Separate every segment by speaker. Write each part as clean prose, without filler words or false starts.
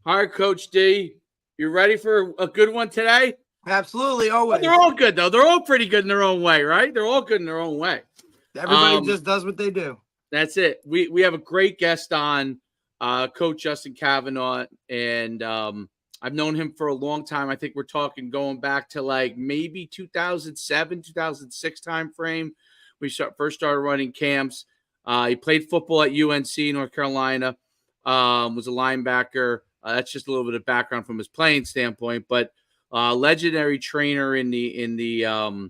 Speaker 1: All right, Coach D, you ready for a good one today?
Speaker 2: Absolutely, always.
Speaker 1: They're all good, though. They're all pretty good in their own way, right? They're all good in their own way.
Speaker 2: Everybody just does what they do.
Speaker 1: That's it. We have a great guest on, Coach Justin Kavanaugh, and I've known him for a long time. I think we're talking going back to like maybe 2007, 2006 time frame. We first started running camps. He played football at UNC, North Carolina, was a linebacker. That's just a little bit of background from his playing standpoint, but legendary trainer in the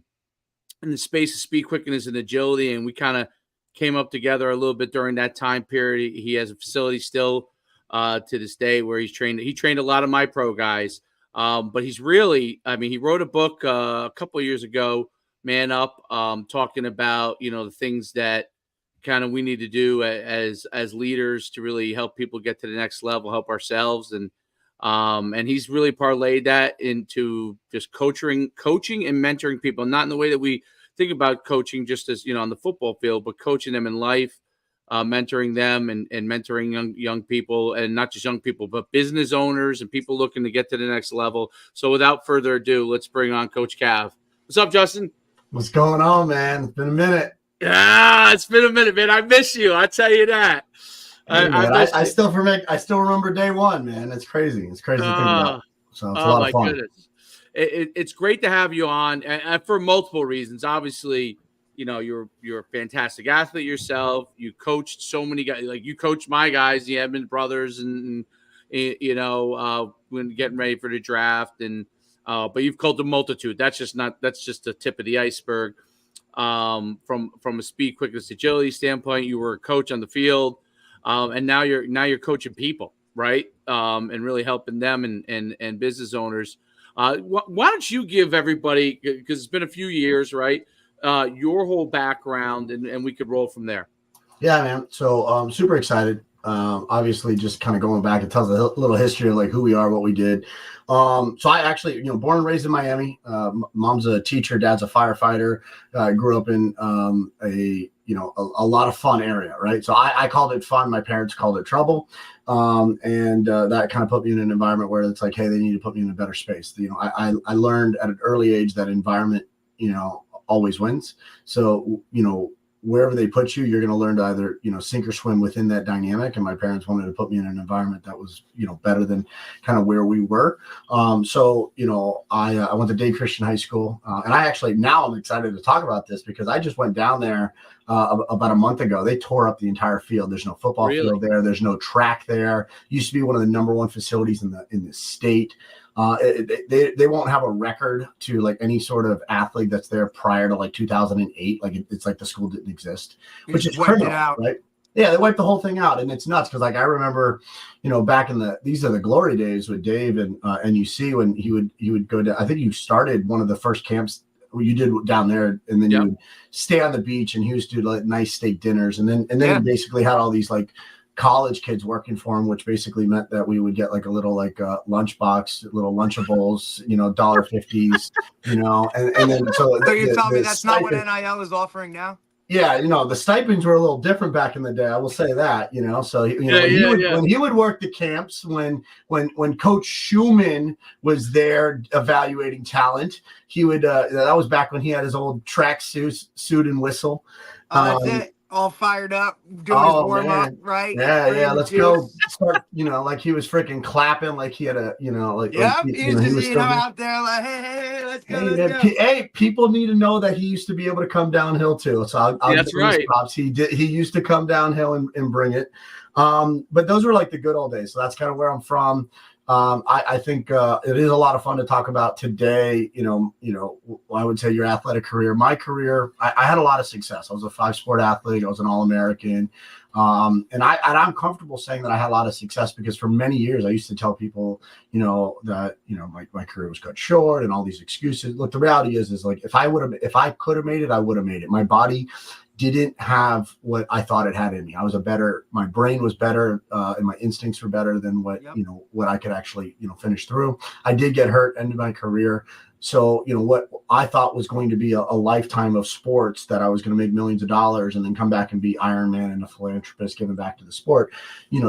Speaker 1: space of speed, quickness, and agility, and we kind of came up together a little bit during that time period. He has a facility still to this day where he trained a lot of my pro guys, but he's really, he wrote a book a couple of years ago, Man Up, talking about the things that kind of we need to do as leaders to really help people get to the next level, help ourselves, and he's really parlayed that into just coaching and mentoring people, not in the way that we think about coaching just as on the football field, but coaching them in life, mentoring them and mentoring young people, and not just young people, but business owners and people looking to get to the next level. So without further ado, let's bring on Coach Cav. What's up, Justin?
Speaker 3: What's going on, man? It's been a minute.
Speaker 1: Yeah, it's been a minute, man. I miss you. I tell you that.
Speaker 3: Hey, I still remember day one, man. It's crazy. It's crazy to think about. So it's a lot of fun.
Speaker 1: Goodness. It's great to have you on, and for multiple reasons. Obviously, you're a fantastic athlete yourself. You coached so many guys. Like you coached my guys, the Edmond brothers, and when getting ready for the draft, and but you've coached a multitude. That's just the tip of the iceberg. From a speed, quickness, agility standpoint, you were a coach on the field, and now you're coaching people, right? And really helping them and business owners. Why don't you give everybody, because it's been a few years, right? Your whole background, and we could roll from there.
Speaker 3: Yeah, man. So I'm super excited. Obviously, just kind of going back, it tells a little history of like who we are, what we did. So I actually, born and raised in Miami. Mom's a teacher, dad's a firefighter. Grew up in a lot of fun area, right? So I called it fun. My parents called it trouble. And that kind of put me in an environment where it's like, hey, they need to put me in a better space. I learned at an early age that environment, always wins. So, wherever they put you, you're going to learn to either, sink or swim within that dynamic. And my parents wanted to put me in an environment that was, better than kind of where we were. So, I went to Dade Christian High School. And I actually, now I'm excited to talk about this because I just went down there about a month ago. They tore up the entire field. There's no football field there. There's no track there. Used to be one of the number one facilities in the state. They won't have a record to like any sort of athlete that's there prior to like 2008. Like it's like the school didn't exist, which is criminal, right? Yeah, they wiped the whole thing out, and it's nuts because like I remember, back in these are the glory days with Dave and NUC when he would go to. I think you started one of the first camps you did down there, and then you would stay on the beach, and he used to do like nice steak dinners, and then he basically had all these like college kids working for him, which basically meant that we would get like a little like lunchbox, little Lunchables, $1.50s, and then so
Speaker 2: you're telling me that's not what NIL is offering now?
Speaker 3: Yeah, the stipends were a little different back in the day. I will say that, So when he would work the camps, when Coach Schuman was there evaluating talent, he would. That was back when he had his old track suit and whistle.
Speaker 2: That's it. All fired up, doing his warm up, right?
Speaker 3: Yeah. Let's go start. Like he was freaking clapping, like he had a,
Speaker 2: he was out there, like, hey, let's go.
Speaker 3: Hey, people need to know that he used to be able to come downhill too. So I'll
Speaker 1: that's right.
Speaker 3: Props. He used to come downhill and bring it. But those were like the good old days. So that's kind of where I'm from. I think it is a lot of fun to talk about today. I would say your athletic career. My career, I had a lot of success. I was a 5-sport athlete. I was an All-American. And I'm comfortable saying that I had a lot of success because for many years I used to tell people, that, my career was cut short and all these excuses. Look, the reality is like if I could have made it, I would have made it. My body didn't have what I thought it had in me. My brain was better, and my instincts were better than what I could actually, finish through. I did get hurt, ended my career. So, what I thought was going to be a lifetime of sports, that I was going to make millions of dollars and then come back and be Iron Man and a philanthropist giving back to the sport,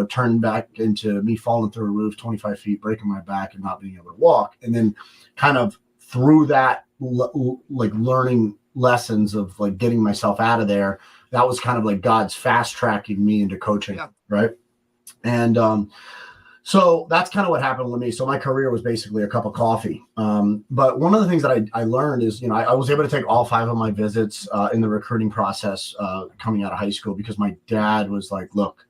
Speaker 3: turned back into me falling through a roof 25 feet, breaking my back and not being able to walk. And then kind of through that, learning lessons of getting myself out of there, that was kind of God's fast tracking me into coaching. Yeah. Right. And, so that's kind of what happened with me. So my career was basically a cup of coffee. But one of the things that I learned is, I was able to take all 5 of my visits in the recruiting process coming out of high school, because my dad was like, look,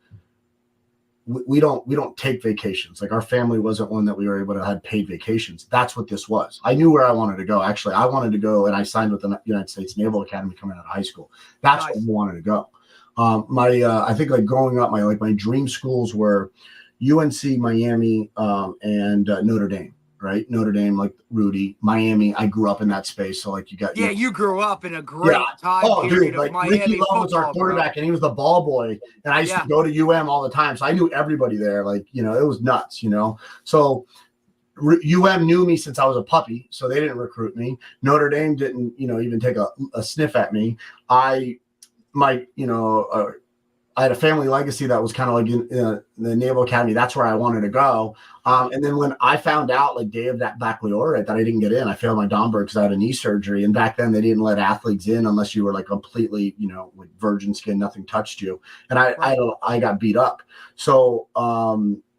Speaker 3: we don't take vacations. Our family wasn't one that we were able to have paid vacations. That's what this was. I knew where I wanted to go. Actually, I wanted to go, and I signed with the United States Naval Academy coming out of high school. That's nice. Where I wanted to go. I think growing up, my dream schools were UNC, Miami, and Notre Dame, right? Notre Dame, Rudy, Miami. I grew up in that space. So you got,
Speaker 2: you grew up in a great time period of Miami
Speaker 3: Ricky Love was our quarterback, and he was the ball boy. And I used to go to UM all the time. So I knew everybody there. It was nuts, So UM knew me since I was a puppy. So they didn't recruit me. Notre Dame didn't, even take a sniff at me. I had a family legacy that was kind of in the Naval Academy. That's where I wanted to go. And then when I found out day of that baccalaureate that I didn't get in, I failed my Domberg because I had a knee surgery. And back then they didn't let athletes in unless you were completely, virgin skin, nothing touched you. And I got beat up. So,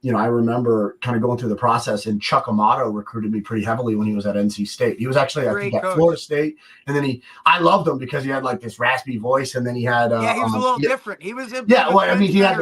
Speaker 3: I remember kind of going through the process, and Chuck Amato recruited me pretty heavily when he was at NC State. He was actually at Florida State. And then I loved him because he had this raspy voice, and then he had
Speaker 2: he was a little different. He was
Speaker 3: he had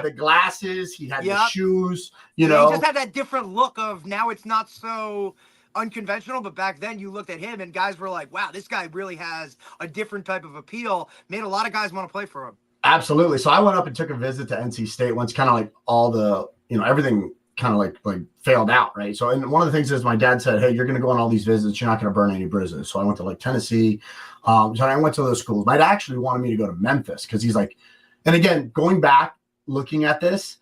Speaker 3: the glasses, he had the shoes,
Speaker 2: He just had that different look of, now it's not so unconventional, but back then you looked at him and guys were like, wow, this guy really has a different type of appeal. Made a lot of guys want to play for him.
Speaker 3: Absolutely. So I went up and took a visit to NC State once kind of all the, everything kind of failed out. Right. So, and one of the things is my dad said, hey, you're going to go on all these visits. You're not going to burn any bridges. So I went to Tennessee. So I went to those schools. My dad actually wanted me to go to Memphis because he's and again, going back, looking at this,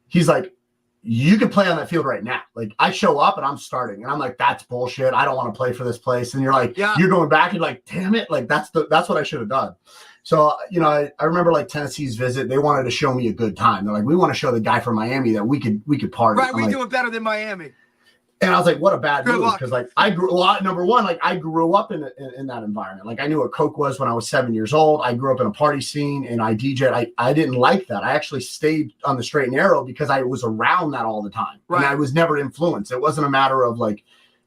Speaker 3: he's like, you could play on that field right now. I show up and I'm starting, and I'm like, that's bullshit. I don't want to play for this place. And you're you're going back. You're like, damn it. That's what I should have done. So, I remember Tennessee's visit, they wanted to show me a good time. They're like, we want to show the guy from Miami that we could party.
Speaker 2: Right. We do it better than Miami.
Speaker 3: And I was like, what a bad move. Because I grew number one, I grew up in that environment. I knew what Coke was when I was 7 years old. I grew up in a party scene, and I DJ'd. I didn't like that. I actually stayed on the straight and narrow because I was around that all the time. Right. And I was never influenced. It wasn't a matter of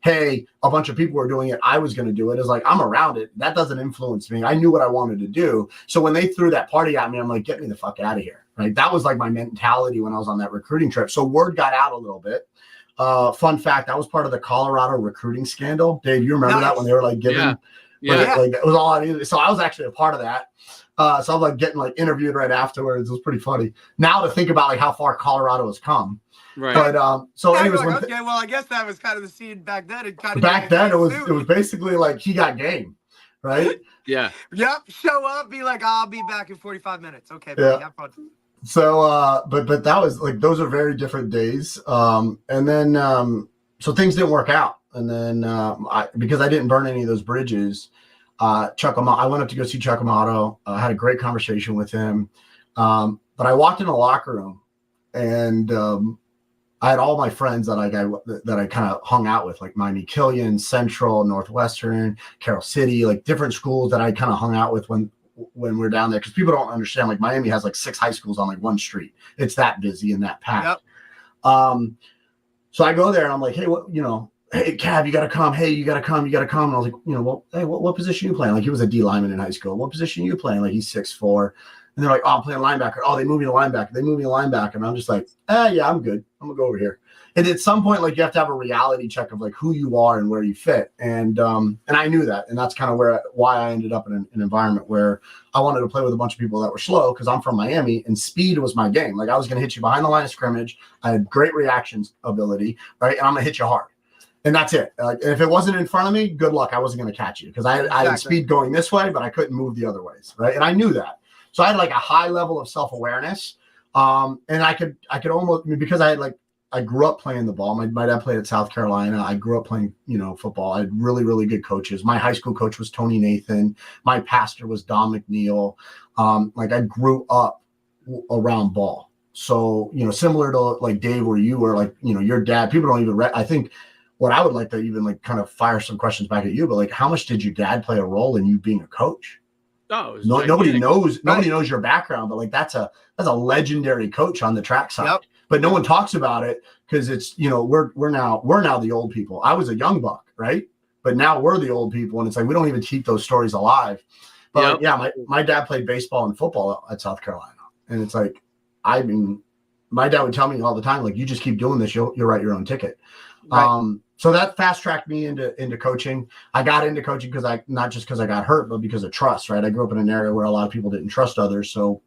Speaker 3: hey, a bunch of people were doing it, I was going to do it. It's I'm around it. That doesn't influence me. I knew what I wanted to do. So when they threw that party at me, I'm like, get me the fuck out of here. Right. That was my mentality when I was on that recruiting trip. So word got out a little bit. Fun fact, I was part of the Colorado recruiting scandal. Dave, you remember that when they were giving, it was all on either. So I was actually a part of that. So I was getting interviewed right afterwards. It was pretty funny. Now to think about how far Colorado has come.
Speaker 1: Right.
Speaker 3: But so anyways,
Speaker 2: okay, well, I guess that was kind of the scene back then.
Speaker 3: Back then it was basically he got game, right?
Speaker 1: Yeah.
Speaker 2: Yep. Show up, be I'll be back in 45 minutes. Okay, buddy, have fun.
Speaker 3: So but that was those are very different days. And then so things didn't work out. And then because I didn't burn any of those bridges, Chuck Amato, I went up to go see Chuck Amato. I had a great conversation with him. But I walked in the locker room, and I had all my friends that I kind of hung out with, Miami Killian, Central, Northwestern, Carroll City, different schools that I kind of hung out with when we're down there. Because people don't understand, Miami has 6 high schools on one street. It's that busy and that packed. Yep. So I go there and I'm like, hey, hey, Cav, you got to come. Hey, you got to come. You got to come. And I was like, hey, what position you playing? He was a D lineman in high school. What position you playing? He's 6'4". And they're like, oh, I'm playing linebacker. Oh, they moved me to linebacker. They moved me to linebacker. And I'm just like, yeah, I'm good. I'm going to go over here. And at some point, you have to have a reality check of who you are and where you fit. And I knew that. And that's kind of why I ended up in an environment where I wanted to play with a bunch of people that were slow, because I'm from Miami and speed was my game. I was going to hit you behind the line of scrimmage. I had great reactions ability, right? And I'm going to hit you hard. And that's it. If it wasn't in front of me, good luck. I wasn't going to catch you because I had speed going this way, but I couldn't move the other ways, right? And I knew that. So I had like a high level of self-awareness. And I could almost, because I grew up playing the ball. My dad played at South Carolina. I grew up playing, football. I had really, really good coaches. My high school coach was Tony Nathan. My pastor was Don McNeil. I grew up around ball. So, similar to like Dave, where you were like, your dad, people don't even, I think what I would like to even like kind of fire some questions back at you, but like, how much did your dad play a role in you being a coach?
Speaker 1: Oh,
Speaker 3: nobody knows your background, but like, that's a legendary coach on the track side.
Speaker 2: Yep.
Speaker 3: But no one talks about it because it's, we're now the old people. I was a young buck, right? But now we're the old people, and it's like we don't even keep those stories alive. But my dad played baseball and football at South Carolina, and it's like, my dad would tell me all the time, like, you just keep doing this, you'll write your own ticket. Right. So that fast tracked me into coaching. I got into coaching not just because I got hurt, but because of trust, right? I grew up in an area where a lot of people didn't trust others. So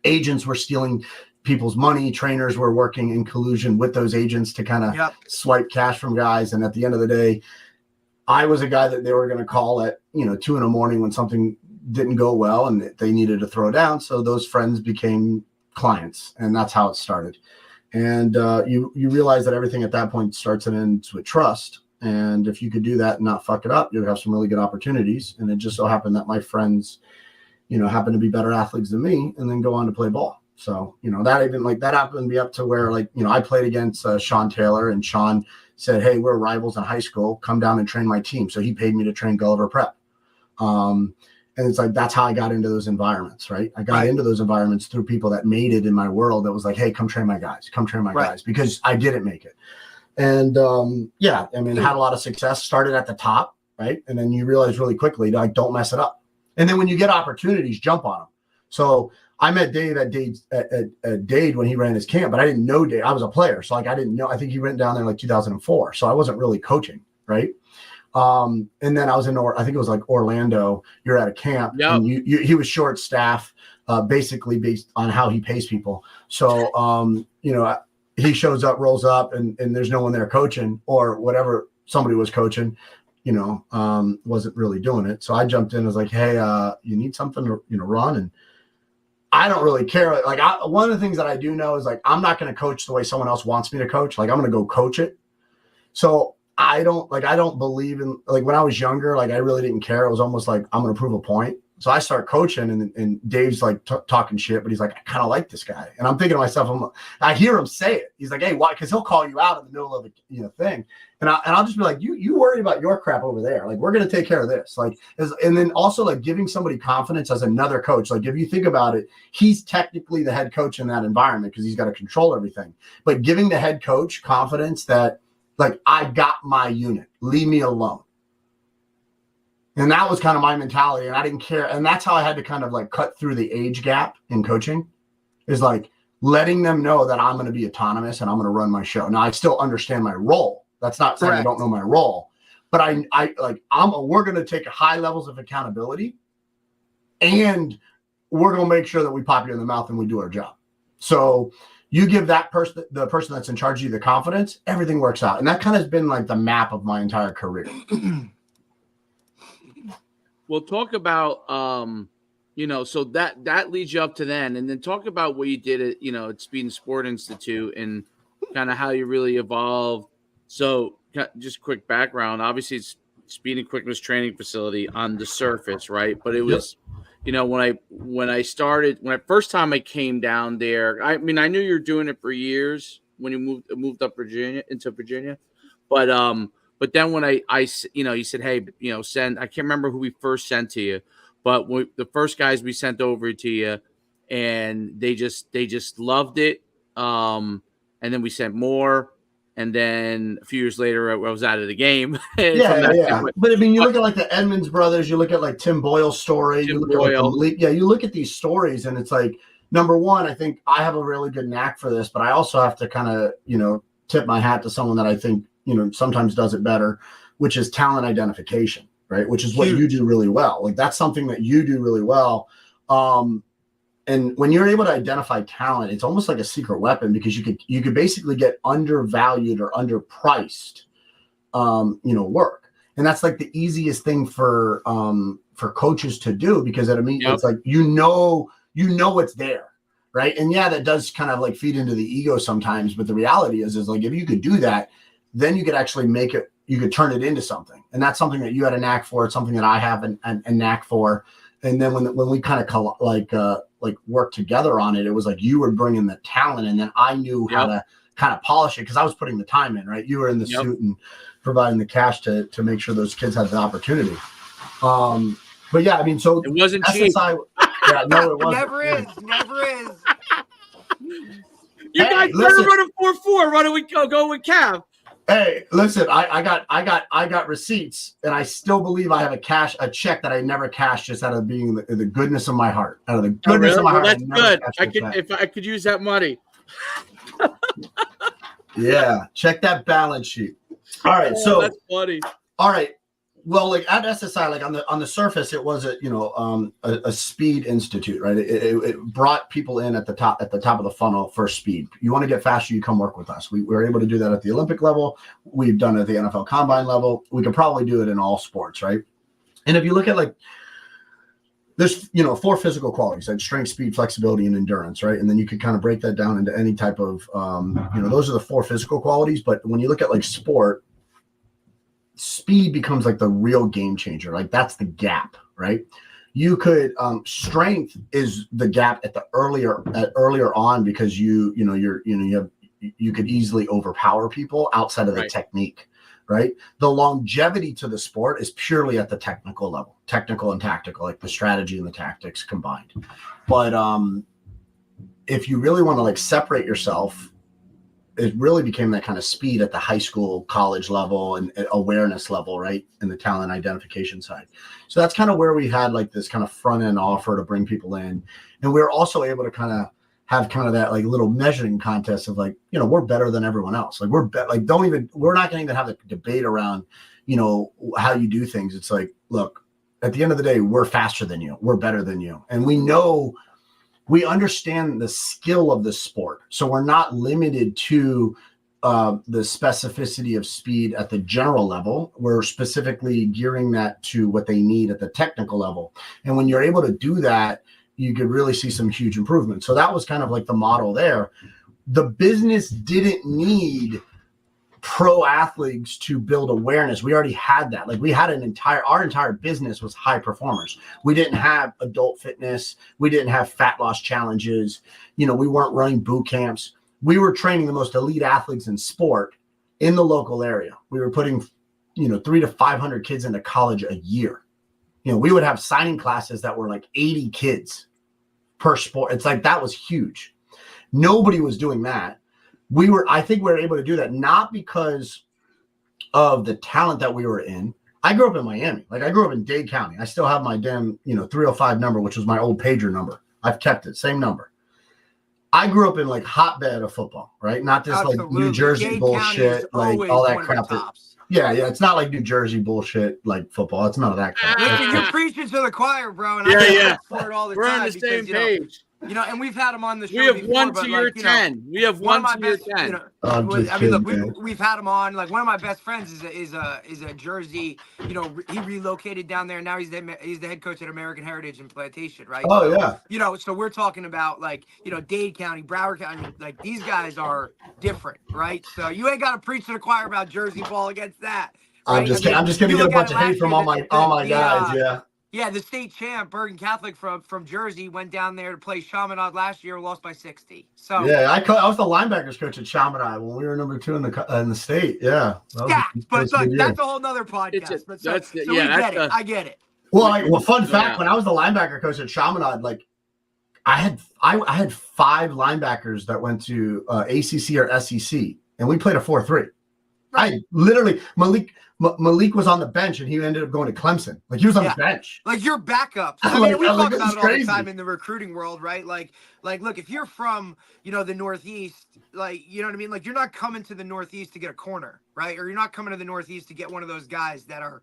Speaker 3: agents were stealing people's money. Trainers were working in collusion with those agents to kind of swipe cash from guys. And at the end of the day, I was a guy that they were going to call at, 2 a.m. when something didn't go well and they needed to throw down. So those friends became clients, and that's how it started. And you realize that everything at that point starts and ends with trust. And if you could do that and not fuck it up, you'll have some really good opportunities. And it just so happened that my friends, happen to be better athletes than me and then go on to play ball. So, that happened to be up to where I played against Sean Taylor, and Sean said, hey, we're rivals in high school. Come down and train my team. So he paid me to train Gulliver Prep. And it's like, that's how I got into those environments, right? I got into those environments through people that made it in my world that was like, hey, come train my guys, because I didn't make it. And had a lot of success, started at the top, right? And then you realize really quickly, like, don't mess it up. And then when you get opportunities, jump on them. So I met Dave at Dade when he ran his camp, but I didn't know Dave. I was a player. So like, I didn't know, I think he went down there like 2004. So I wasn't really coaching, right? And then I was I think it was like Orlando. You're at a camp, and he was short staff, basically based on how he pays people. So, he shows up, rolls up, and there's no one there coaching, or whatever somebody was coaching, wasn't really doing it. So I jumped in and was like, hey, you need something to, run. And I don't really care. Like, one of the things that I do know is like, I'm not going to coach the way someone else wants me to coach. Like, I'm going to go coach it. So I don't believe in, like, when I was younger, like, I really didn't care. It was almost like, I'm going to prove a point. So I start coaching, and Dave's like talking shit, but he's like, I kind of like this guy. And I'm thinking to myself, I hear him say it. He's like, hey, why? Because he'll call you out in the middle of a thing. And I'll just be like, you worry about your crap over there. Like, we're going to take care of this. Like, and then also like giving somebody confidence as another coach. Like, if you think about it, he's technically the head coach in that environment because he's got to control everything. But giving the head coach confidence that, like, I got my unit, leave me alone. And that was kind of my mentality, and I didn't care. And that's how I had to kind of like cut through the age gap in coaching, is like letting them know that I'm going to be autonomous and I'm going to run my show. Now, I still understand my role. That's not saying I don't know my role, but we're going to take high levels of accountability, and we're going to make sure that we pop you in the mouth and we do our job. So you give that person, the person that's in charge of you, the confidence, everything works out. And that kind of has been like the map of my entire career.
Speaker 1: We'll talk about, so that leads you up to then, and then talk about what you did at Speed and Sport Institute and kind of how you really evolved. So just quick background, obviously it's Speed and Quickness training facility on the surface, right? But it was, when I first time I came down there, I knew you were doing it for years when you moved up into Virginia, but then when I you said, hey, send, I can't remember who we first sent to you, but the first guys we sent over to you, and they just loved it. And then we sent more, and then a few years later, I was out of the game.
Speaker 3: Yeah. But I mean, you look at like the Edmonds brothers, you look at like Tim Boyle's story, you look at these stories, and it's like, number one, I think I have a really good knack for this, but I also have to kind of, tip my hat to someone that I think, sometimes does it better, which is talent identification, right? Which is what you do really well. Like, that's something that you do really well. And when you're able to identify talent, it's almost like a secret weapon, because you could basically get undervalued or underpriced work. And that's like the easiest thing for coaches to do, because it's like, it's there. Right. And yeah, that does kind of like feed into the ego sometimes. But the reality is like, if you could do that, then you could actually you could turn it into something. And that's something that you had a knack for. It's something that I have a knack for. And then when we kind of work together on it, it was like you were bringing the talent, and then I knew how to kind of polish it, because I was putting the time in, right? You were in the suit and providing the cash to make sure those kids had the opportunity. But yeah, I mean, so
Speaker 1: it wasn't cheap.
Speaker 3: Yeah, no, it wasn't.
Speaker 2: Never is.
Speaker 1: You guys better run a 4-4. Why don't we go with Cav?
Speaker 3: Hey, listen, I got receipts, and I still believe I have a check that I never cashed, just out of being the goodness of my heart. Out of the goodness of my heart.
Speaker 1: That's good. If I could use that money.
Speaker 3: Yeah, check that balance sheet. All right, so
Speaker 1: that's funny.
Speaker 3: All right. Well, like at SSI, like on the surface, it was a speed institute, right? It brought people in at the top of the funnel for speed. You want to get faster, you come work with us. We were able to do that at the Olympic level. We've done it at the NFL Combine level. We could probably do it in all sports, right? And if you look at like, there's 4 physical qualities, like strength, speed, flexibility, and endurance, right? And then you could kind of break that down into any type of those are the 4 physical qualities. But when you look at like sport, speed becomes like the real game changer. Like that's the gap, right? You could strength is the gap at the earlier on, because you could easily overpower people outside of the technique, right? The longevity to the sport is purely at the technical level, technical and tactical, like the strategy and the tactics combined. But if you really want to like separate yourself, it really became that kind of speed at the high school, college level, and awareness level, right? And the talent identification side. So that's kind of where we had like this kind of front end offer to bring people in. And we were also able to kind of have kind of that like little measuring contest of like, we're better than everyone else. Like we're not going to even have the debate around, how you do things. It's like, look, at the end of the day, we're faster than you. We're better than you. And we understand the skill of the sport. So we're not limited to the specificity of speed at the general level. We're specifically gearing that to what they need at the technical level. And when you're able to do that, you could really see some huge improvements. So that was kind of like the model there. The business didn't need pro athletes to build awareness. We already had that. Like we had our entire business was high performers. We didn't have adult fitness. We didn't have fat loss challenges. We weren't running boot camps. We were training the most elite athletes in sport in the local area. We were putting, 300 to 500 kids into college a year. We would have signing classes that were like 80 kids per sport. It's like, that was huge. Nobody was doing that. I think we were able to do that, not because of the talent that we were in. I grew up in Miami. Like I grew up in Dade County. I still have my damn, 305 number, which was my old pager number. I've kept it, same number. I grew up in like hotbed of football, right? Not this like New Jersey
Speaker 2: Dade
Speaker 3: bullshit, like all that crap. Yeah. It's not like New Jersey bullshit, like football. It's none of that crap.
Speaker 2: Listen, you're preaching to the choir, bro. And
Speaker 1: yeah.
Speaker 2: We're
Speaker 1: on the same page.
Speaker 2: And we've had him on the show.
Speaker 1: We have
Speaker 2: before,
Speaker 1: 1 to your 10. We have 1 to your 10.
Speaker 2: We've had him on. Like one of my best friends is a Jersey. He relocated down there. Now he's the head coach at American Heritage in Plantation, right?
Speaker 3: Oh yeah.
Speaker 2: So we're talking about like Dade County, Broward County. Like these guys are different, right? So you ain't got to preach to the choir about Jersey ball against that. Right?
Speaker 3: I'm just gonna get a bunch of hate from all my guys. Yeah.
Speaker 2: Yeah, the state champ, Bergen Catholic from Jersey, went down there to play Chaminade last year, lost by 60. So
Speaker 3: yeah, I was the linebackers coach at Chaminade when we were number 2 in the state. Yeah,
Speaker 2: but look, that's a whole nother podcast. I get it.
Speaker 3: Well, fun fact: when I was the linebacker coach at Chaminade, like I had 5 linebackers that went to ACC or SEC, and we played a 4-3. Right. I literally Malik Malik was on the bench and he ended up going to Clemson. Like he was on the bench.
Speaker 2: Like your backups. I mean, we talk about it all the time in the recruiting world, right? Like, look, if you're from, the Northeast, like, you know what I mean? Like, you're not coming to the Northeast to get a corner, right? Or you're not coming to the Northeast to get one of those guys that are,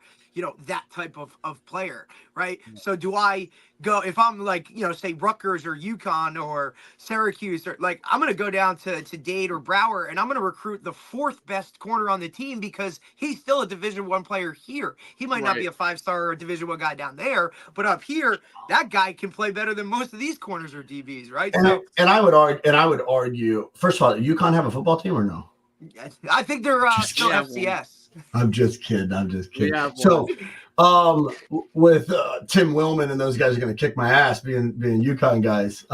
Speaker 2: that type of player, right? So do I go, if I'm like, say Rutgers or UConn or Syracuse, or like, I'm going to go down to Dade or Broward and I'm going to recruit the 4th best corner on the team because he's still a Division I player here. He might not be a 5-star or a Division I guy down there, but up here, that guy can play better than most of these corners or DBs, right?
Speaker 3: And I would argue, first of all, UConn have a football team or no?
Speaker 2: I think they're still FCS.
Speaker 3: I'm just kidding. Yeah, so, with Tim Willman and those guys are going to kick my ass being UConn guys.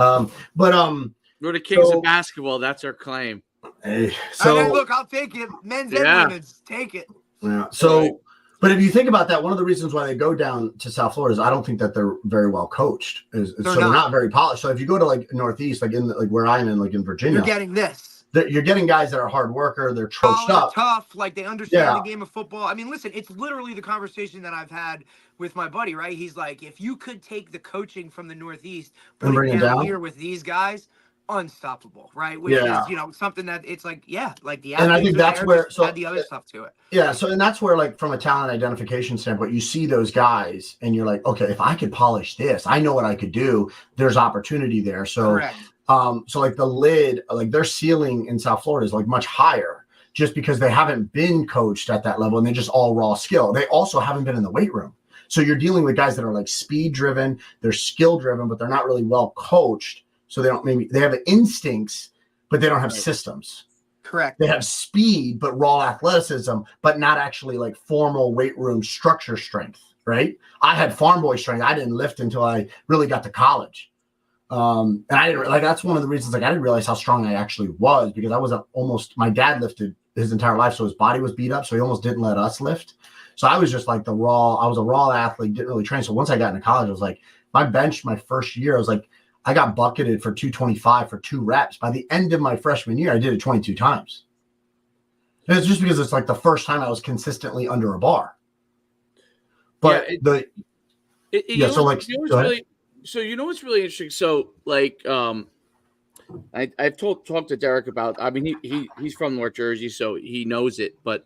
Speaker 1: We're the kings of basketball. That's our claim.
Speaker 3: Hey, so
Speaker 2: look, I'll take it. Men's and women's, take it.
Speaker 3: Yeah. So, but if you think about that, one of the reasons why they go down to South Florida is I don't think that they're very well coached. They're not very polished. So if you go to like Northeast, like where I'm in, like in Virginia,
Speaker 2: you're getting this.
Speaker 3: You're getting guys that are hard worker. They're troached up,
Speaker 2: tough. Like they understand the game of football. I mean, listen, it's literally the conversation that I've had with my buddy. Right? He's like, if you could take the coaching from the Northeast, bring it down here with these guys, unstoppable, right? Which is something that it's like, like the.
Speaker 3: And I think that's where
Speaker 2: add the other stuff to it.
Speaker 3: Yeah. So and that's where like from a talent identification standpoint, you see those guys and you're like, okay, if I could polish this, I know what I could do. There's opportunity there. So.
Speaker 2: Correct.
Speaker 3: So like the lid, like their ceiling in South Florida is like much higher just because they haven't been coached at that level and they're just all raw skill. They also haven't been in the weight room. So you're dealing with guys that are like speed driven, they're skill driven, but they're not really well coached. So they have instincts, but they don't have systems.
Speaker 2: Correct.
Speaker 3: They have speed, but raw athleticism, but not actually like formal weight room structure strength, right? I had farm boy strength. I didn't lift until I really got to college. And I didn't that's one of the reasons I didn't realize how strong I actually was because I was my dad lifted his entire life. So his body was beat up. So he almost didn't let us lift. So I was just like I was a raw athlete, didn't really train. So once I got into college, I was like, my bench, my first year, I was like, I got bucketed for 225 for 2 reps. By the end of my freshman year, I did it 22 times. And it's just because it's like the first time I was consistently under a bar. But
Speaker 1: So what's really interesting. So like I've talked to Derek about. I mean he's from North Jersey, so he knows it. But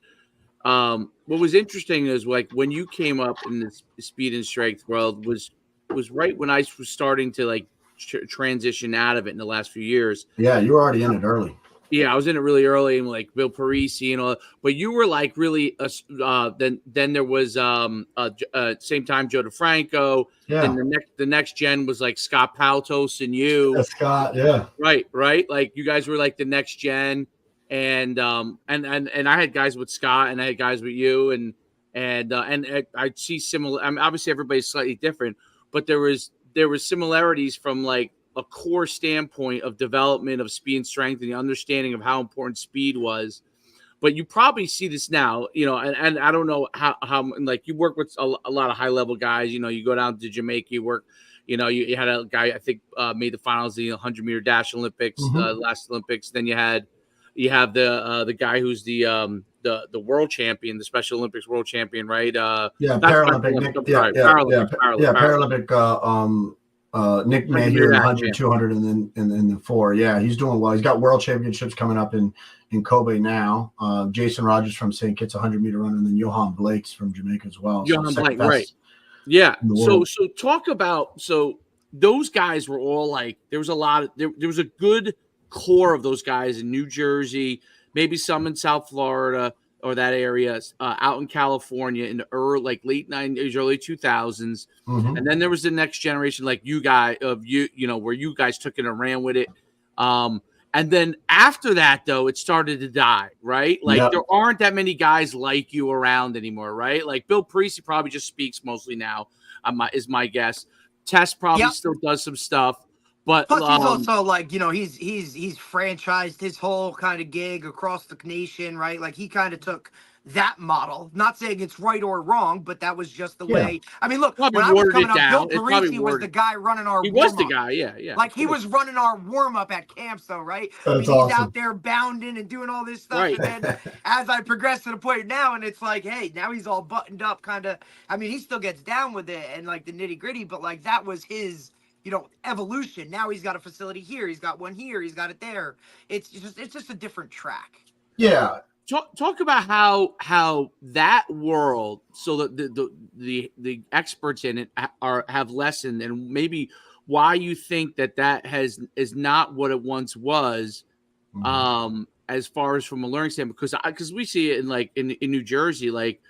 Speaker 1: what was interesting is like when you came up in the speed and strength world was right when I was starting to like transition out of it in the last few years.
Speaker 3: Yeah, you were already in it early.
Speaker 1: Yeah, I was in it really early, and like Bill Parisi and all. But you were like really. Then there was same time Joe DeFranco. Yeah. And the next gen was like Scott Paltos and you.
Speaker 3: Yeah, Scott. Yeah.
Speaker 1: Right. Like you guys were like the next gen, and I had guys with Scott, and I had guys with you, and I see similar. I mean, obviously everybody's slightly different, but there was similarities from like a core standpoint of development of speed and strength and the understanding of how important speed was. But you probably see this now, and I don't know how like you work with a lot of high level guys, you go down to Jamaica, you work, you had a guy, I think made the finals, the 100-meter dash Olympics, last Olympics. Then you have the guy who's the world champion, the Special Olympics world champion, right?
Speaker 3: Paralympic. Paralympic. Nick Mayhew, 100, 200, and then the 4. Yeah, he's doing well. He's got world championships coming up in Kobe now. Jason Rogers from St. Kitts, 100-meter runner, and then Johan Blake's from Jamaica as well.
Speaker 1: Johan Blake, right? Yeah. So talk about those guys were all like there was a lot of there was a good core of those guys in New Jersey, maybe some in South Florida or that area, out in California in the late 90s, early 2000s. Mm-hmm. And then there was the next generation, like you guys, where you guys took it and ran with it. And then after that, though, it started to die, right? Like there aren't that many guys like you around anymore, right? Like Bill Parisi probably just speaks mostly now, is my guess. Tess probably still does some stuff. But
Speaker 2: plus he's also like, he's franchised his whole kind of gig across the nation, right? Like he kind of took that model. Not saying it's right or wrong, but that was just the way. I mean, look, when I was coming up, Bill Parisi was the guy running our warm-up.
Speaker 1: He was the guy, yeah.
Speaker 2: Like he was running our warm-up at camps, though, right?
Speaker 3: That's
Speaker 2: he's
Speaker 3: awesome.
Speaker 2: out there bounding and doing all this stuff.
Speaker 1: Right.
Speaker 2: And then as I progress to the point now, and it's like, hey, now he's all buttoned up, kind of. I mean, he still gets down with it and like the nitty-gritty, but like that was his, evolution. Now he's got a facility here, he's got one here, he's got it there. It's just a different track.
Speaker 3: Yeah.
Speaker 1: Talk about how that world, so that the experts in it have lessened, and maybe why you think that is not what it once was, as far as from a learning standpoint. Because we see it in New Jersey, like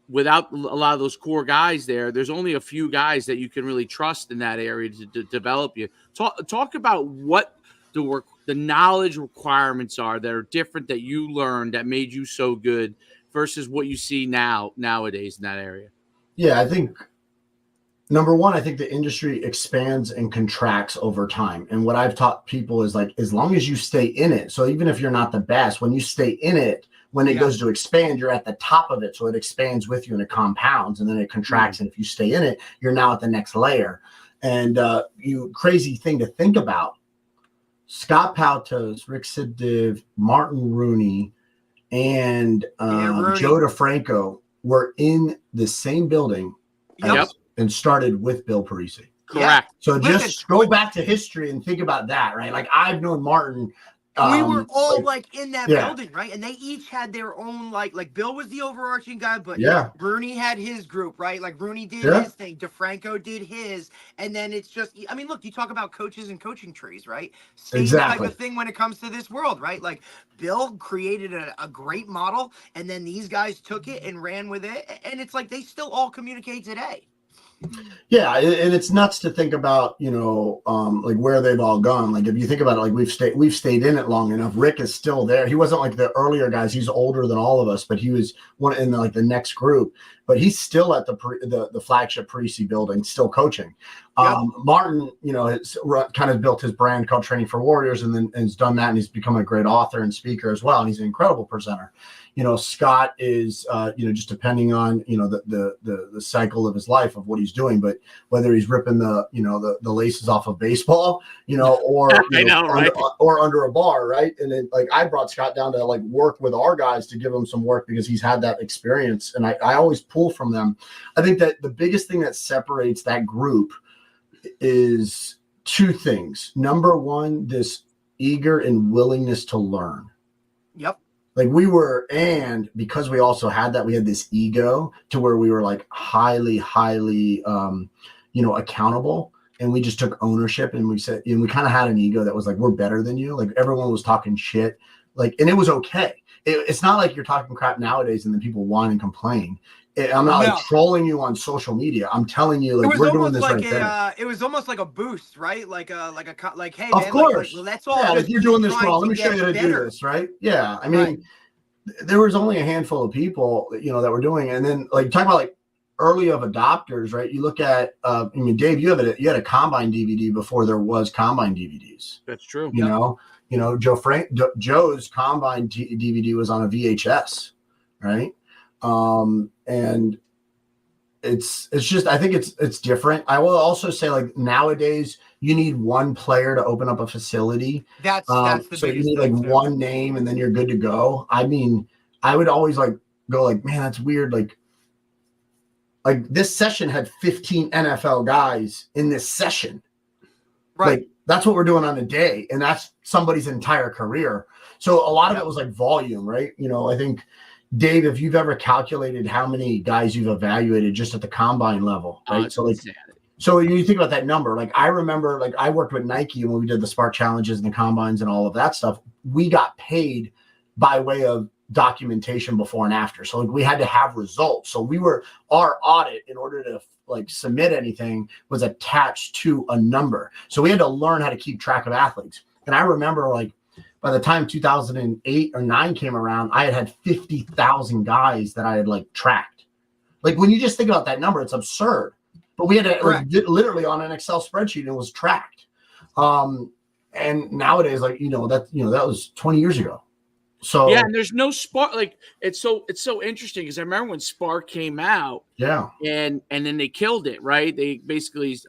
Speaker 1: without a lot of those core guys there's only a few guys that you can really trust in that area to develop you. Talk about what the knowledge requirements are that are different that you learned that made you so good versus what you see nowadays in that area.
Speaker 3: Yeah, I think number one, I think the industry expands and contracts over time. And what I've taught people is like, as long as you stay in it. So even if you're not the best, when you stay in it, when it goes to expand, you're at the top of it. So it expands with you and it compounds and then it contracts. And if you stay in it, you're now at the next layer. And crazy thing to think about. Scott Pautos, Rick Siddiv, Martin Rooney, and Joe DeFranco were in the same building and started with Bill Parisi.
Speaker 1: Correct.
Speaker 3: So just go back to history and think about that, right? Like I've known Martin.
Speaker 2: We were all like in that building, right? And they each had their own like Bill was the overarching guy, but Rooney had his group, right? Like Rooney did his thing, DeFranco did his, and then it's just, I mean, look, you talk about coaches and coaching trees, right? Same type of thing when it comes to this world, right? Like Bill created a great model, and then these guys took it and ran with it, and it's like they still all communicate today.
Speaker 3: Yeah, and it's nuts to think about, like where they've all gone. Like if you think about it, like we've stayed in it long enough. Rick is still there. He wasn't like the earlier guys. He's older than all of us, but he was one in the next group. But he's still at the flagship Parisi building, still coaching. Martin, has kind of built his brand called Training for Warriors, and has done that, and he's become a great author and speaker as well. And he's an incredible presenter. Scott is, just depending on, the cycle of his life of what he's doing, but whether he's ripping the laces off of baseball, or, or under a bar. Right. And then I brought Scott down to work with our guys to give him some work because he's had that experience. And I always pull from them. I think that the biggest thing that separates that group is two things. Number one, this eager and willingness to learn.
Speaker 2: Yep.
Speaker 3: Like we were, and because we also had that, we had this ego to where we were highly, accountable, and we just took ownership, and we said, and we kind of had an ego that was like, we're better than you. Like everyone was talking shit, and it was okay. It's not like you're talking crap nowadays and then people whine and complain. I'm not trolling you on social media. I'm telling you, we're doing this right there.
Speaker 2: It was almost like a boost, right? Like, hey,
Speaker 3: of
Speaker 2: man,
Speaker 3: course.
Speaker 2: let's all.
Speaker 3: Yeah, you're doing this wrong. Let me show you how to do this, right? Yeah, I mean, there was only a handful of people, that were doing it. And then, talking about early of adopters, right? You look at, Dave, you had a Combine DVD before there was Combine DVDs.
Speaker 1: That's true.
Speaker 3: Joe's Combine DVD was on a VHS, right? And it's just, I think it's different. I will also say nowadays you need one player to open up a facility.
Speaker 2: That's the
Speaker 3: so you need one name and then you're good to go. I mean, I would always go man, that's weird. Like this session had 15 NFL guys in this session. Right. That's what we're doing on a day. And that's somebody's entire career. So a lot of it was volume, right? I think, Dave, if you've ever calculated how many guys you've evaluated just at the combine level, right? So when you think about that number, I remember, I worked with Nike when we did the Spark Challenges and the combines and all of that stuff. We got paid by way of documentation before and after. So we had to have results. So our audit, in order to submit anything, was attached to a number. So we had to learn how to keep track of athletes. And I remember by the time 2008 or 9 came around, I had 50,000 guys that I had tracked. When you just think about that number, it's absurd. But we had to literally on an Excel spreadsheet, and it was tracked. And nowadays, like, that was 20 years ago. So
Speaker 1: yeah, and there's no Spark. Like it's so interesting because I remember when Spark came out.
Speaker 3: Yeah.
Speaker 1: And then they killed it, right? They basically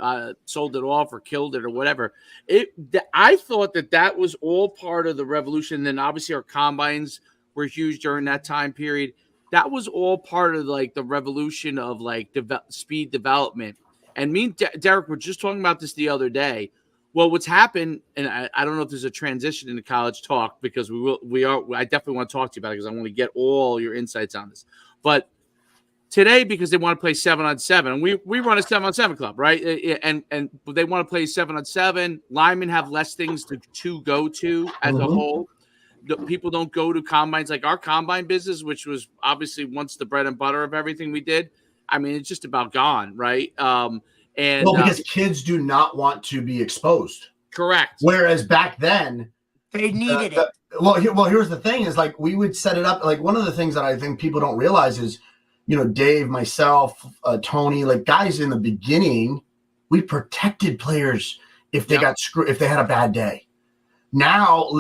Speaker 1: sold it off or killed it or whatever. I thought that was all part of the revolution. And then obviously our combines were huge during that time period. That was all part of like the revolution of like speed development. And me and Derek were just talking about this the other day. Well, what's happened, and I don't know if there's a transition into college talk because I definitely want to talk to you about it because I want to get all your insights on this. But today, because they want to play 7-on-7, and we run a 7-on-7 club, right? And they want to play 7-on-7. Linemen have less things to go to as a whole. People don't go to combines like our combine business, which was obviously once the bread and butter of everything we did. I mean, it's just about gone, right?
Speaker 3: Because kids do not want to be exposed.
Speaker 1: Correct.
Speaker 3: Whereas back then,
Speaker 2: they needed it.
Speaker 3: Here's the thing: is like we would set it up. Like one of the things that I think people don't realize is, Dave, myself, Tony, like guys in the beginning, we protected players if they got screwed, if they had a bad day. Now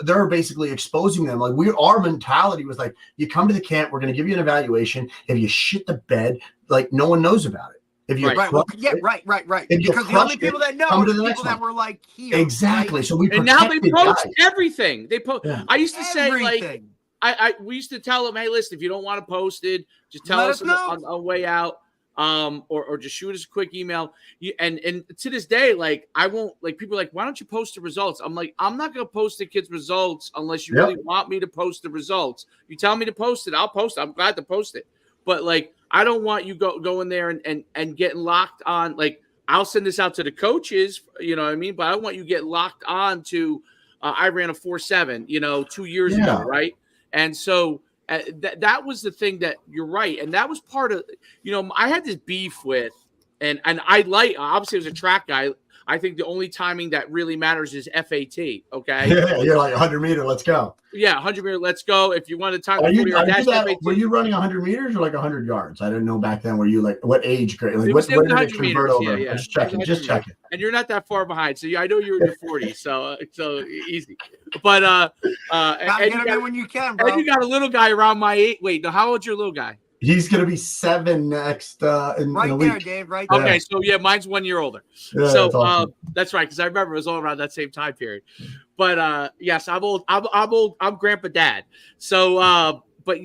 Speaker 3: they're basically exposing them. Like our mentality was like, you come to the camp, we're going to give you an evaluation. If you shit the bed, like no one knows about it. If you
Speaker 2: right. Because the only people that know are the people that were like here.
Speaker 3: Exactly.
Speaker 2: Right?
Speaker 3: So we
Speaker 1: and now they post
Speaker 3: guys.
Speaker 1: everything. They post. Yeah. I used to say
Speaker 2: everything.
Speaker 1: like we used to tell them, hey, listen, if you don't want to post it, just tell us on the way out. Or just shoot us a quick email. And to this day, like I won't, like people are like, why don't you post the results? I'm like, I'm not going to post the kids' results unless you really want me to post the results. You tell me to post it, I'll post it. I'm glad to post it. But like, I don't want you going there and getting locked on. Like, I'll send this out to the coaches, you know what I mean? But I don't want you get locked on to, I ran a 4.7, 2 years ago, right? And so that was the thing that you're right. And that was part of, I had this beef with, and obviously I was a track guy. I think the only timing that really matters is FAT. Okay.
Speaker 3: Yeah. You're like 100-meter. Let's go.
Speaker 1: Yeah. 100-meter. Let's go. If you want to time,
Speaker 3: were you running 100 meters or like 100 yards? I didn't know back then. Were you like, what age grade? Like what did it convert over?
Speaker 1: Yeah.
Speaker 3: Just checking.
Speaker 1: And you're not that far behind. So I know you're in your 40s. So easy. But,
Speaker 2: get him in when you can, bro.
Speaker 1: And you got a little guy around my age. Wait, how old's your little guy?
Speaker 3: He's going to be 7 next in a week.
Speaker 2: There, Dave, right
Speaker 1: there. Okay, so mine's 1 year older.
Speaker 3: Yeah,
Speaker 1: so
Speaker 3: that's awesome.
Speaker 1: That's right, because I remember it was all around that same time period. But yes, I'm old. I'm old. I'm grandpa dad. So, but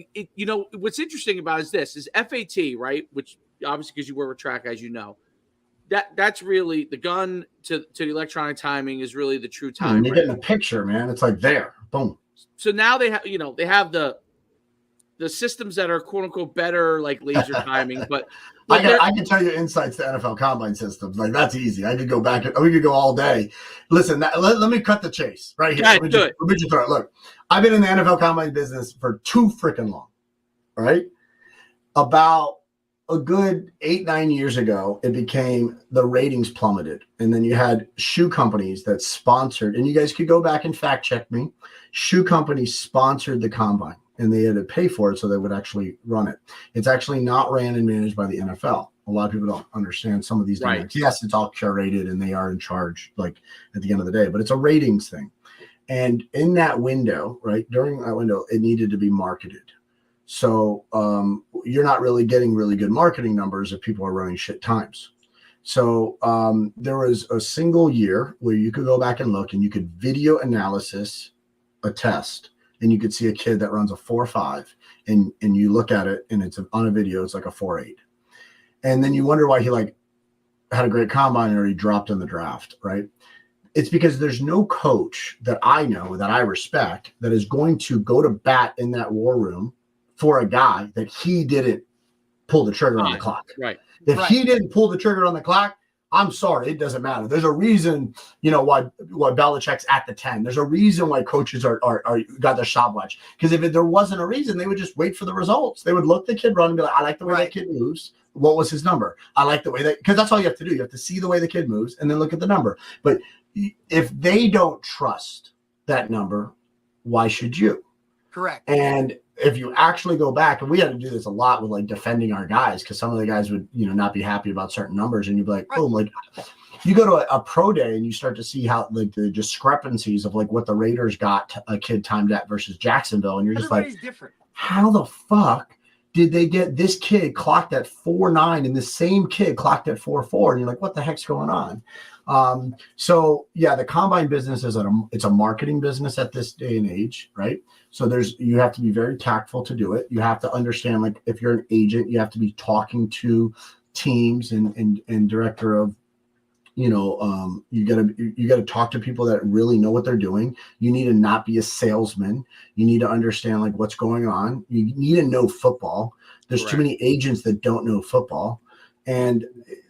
Speaker 1: what's interesting about is FAT, right? Which obviously because you work with track, as you know, that's really the gun to the electronic timing is really the true time.
Speaker 3: You're getting a picture, man. It's like there, boom.
Speaker 1: So now they have, they have the systems that are quote unquote better, like laser timing, but
Speaker 3: I can tell you insights to NFL combine systems. Like that's easy. I could go back. We could go all day. Listen, let me cut the chase right here. Let me just throw it. Look, I've been in the NFL combine business for too freaking long. Right? About a good 8-9 years ago, it became the ratings plummeted, and then you had shoe companies that sponsored. And you guys could go back and fact check me. Shoe companies sponsored the combine. And they had to pay for it so they would actually run it. It's actually not ran and managed by the NFL. A lot of people don't understand some of these dynamics. Yes, it's all curated and they are in charge, like at the end of the day, but it's a ratings thing. And in that window, right, during that window, it needed to be marketed. So you're not really getting really good marketing numbers if people are running shit times. So there was a single year where you could go back and look and you could video analysis a test. And you could see a kid that runs a 4.5 and you look at it and it's on a video, it's like a 4.8. And then you wonder why he had a great combine or he dropped in the draft, right? It's because there's no coach that I know that I respect that is going to go to bat in that war room for a guy that he didn't pull the trigger on the clock.
Speaker 1: Right.
Speaker 3: If he didn't pull the trigger on the clock, I'm sorry, it doesn't matter. There's a reason, why Belichick's at the 10. There's a reason why coaches are got their stopwatch. Because if there wasn't a reason, they would just wait for the results. They would look the kid run and be like, I like the way that kid moves. What was his number? I like the way because that's all you have to do. You have to see the way the kid moves and then look at the number. But if they don't trust that number, why should you?
Speaker 2: Correct.
Speaker 3: And if you actually go back, and we had to do this a lot with like defending our guys, because some of the guys would, not be happy about certain numbers, and you'd be like, boom, like you go to a pro day and you start to see how like the discrepancies of like what the Raiders got a kid timed at versus Jacksonville, and you're just like,
Speaker 2: different.
Speaker 3: How the fuck did they get this kid clocked at 4.9 and the same kid clocked at 4.4? And you're like, what the heck's going on? So yeah, the combine business it's a marketing business at this day and age, right? So you have to be very tactful to do it. You have to understand, like, if you're an agent, you have to be talking to teams and director of, you gotta talk to people that really know what they're doing. You need to not be a salesman. You need to understand like what's going on. You need to know football. There's too many agents that don't know football, and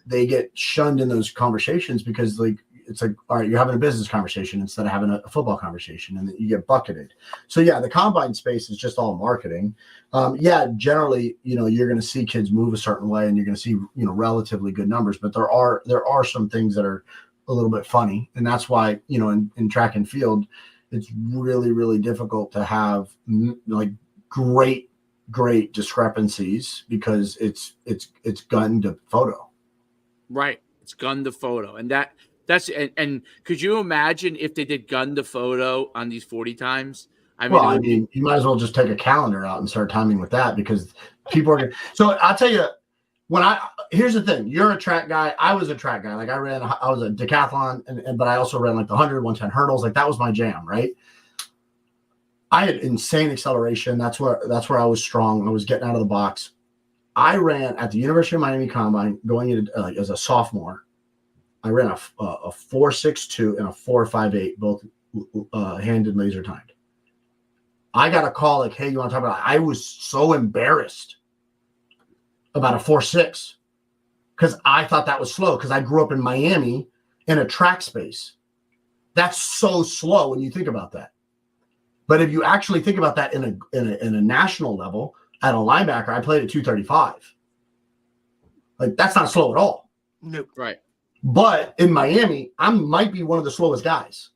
Speaker 3: they get shunned in those conversations because like it's like, all right, you're having a business conversation instead of having a football conversation, and then you get bucketed. So yeah, the combine space is just all marketing. Generally, you're going to see kids move a certain way, and you're going to see, relatively good numbers, but there are some things that are a little bit funny. And that's why, in track and field, it's really, really difficult to have like great discrepancies because it's gun to photo.
Speaker 1: Right. It's gun to photo. And and could you imagine if they did gun to photo on these 40 times?
Speaker 3: I mean, you might as well just take a calendar out and start timing with that, because people are going to. So I'll tell you, here's the thing. You're a track guy. I was a track guy. Like I was a decathlon, but I also ran like the 100, 110 hurdles. Like that was my jam, right? I had insane acceleration. That's where I was strong. I was getting out of the box. I ran at the University of Miami Combine going into as a sophomore. I ran a 4.62 and a 4.58, both hand and laser timed. I got a call like, hey, you want to talk about it? I was so embarrassed about a 4.6 because I thought that was slow, because I grew up in Miami in a track space. That's so slow when you think about that. But if you actually think about that in a national level, at a linebacker, I played at 235. Like that's not slow at all.
Speaker 2: Nope.
Speaker 1: Right.
Speaker 3: But in Miami, I might be one of the slowest guys.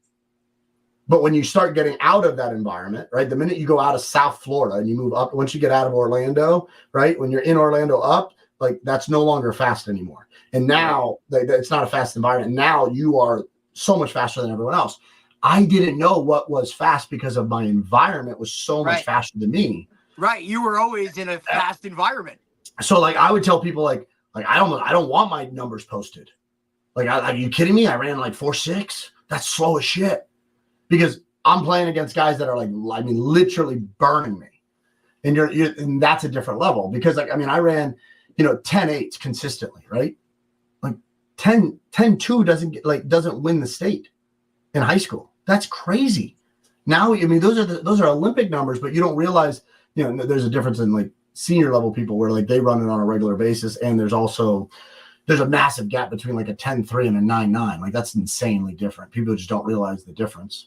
Speaker 3: But when you start getting out of that environment, right, the minute you go out of South Florida and you move up, once you get out of Orlando, right, when you're in Orlando up, like that's no longer fast anymore. And now it's not a fast environment. Now you are so much faster than everyone else. I didn't know what was fast because of my environment was so much faster than me.
Speaker 2: Right. You were always in a fast environment. So
Speaker 3: like I would tell people like I don't want my numbers posted. Like, are you kidding me? I ran like 4.6. That's slow as shit. Because I'm playing against guys that are like, I mean, literally burning me. And and that's a different level. Because like, I mean, I ran, 10.8s consistently, right? Like 10.2 doesn't win the state in high school. That's crazy. Now, I mean, those are Olympic numbers, but you don't realize, there's a difference in like senior level people where like they run it on a regular basis. And there's a massive gap between like a 10.3 and a 9.9. Like that's insanely different. People just don't realize the difference.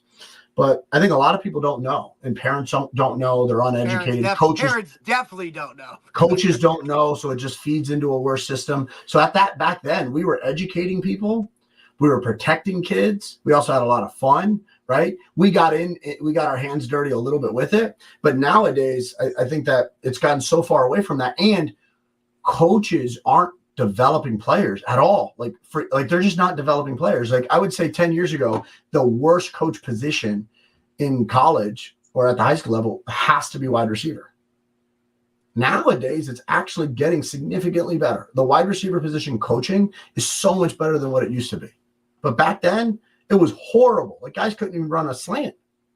Speaker 3: But I think a lot of people don't know, and parents don't know. They're uneducated.
Speaker 2: Parents definitely don't know.
Speaker 3: Coaches don't know, so it just feeds into a worse system. So back then, we were educating people, we were protecting kids. We also had a lot of fun, right? We got our hands dirty a little bit with it. But nowadays, I think that it's gotten so far away from that, and coaches aren't developing players at all. Like they're just not developing players. Like I would say 10 years ago, the worst coach position in college or at the high school level has to be wide receiver. Nowadays, it's actually getting significantly better. The wide receiver position coaching is so much better than what it used to be. But back then, it was horrible. Like guys couldn't even run a slant.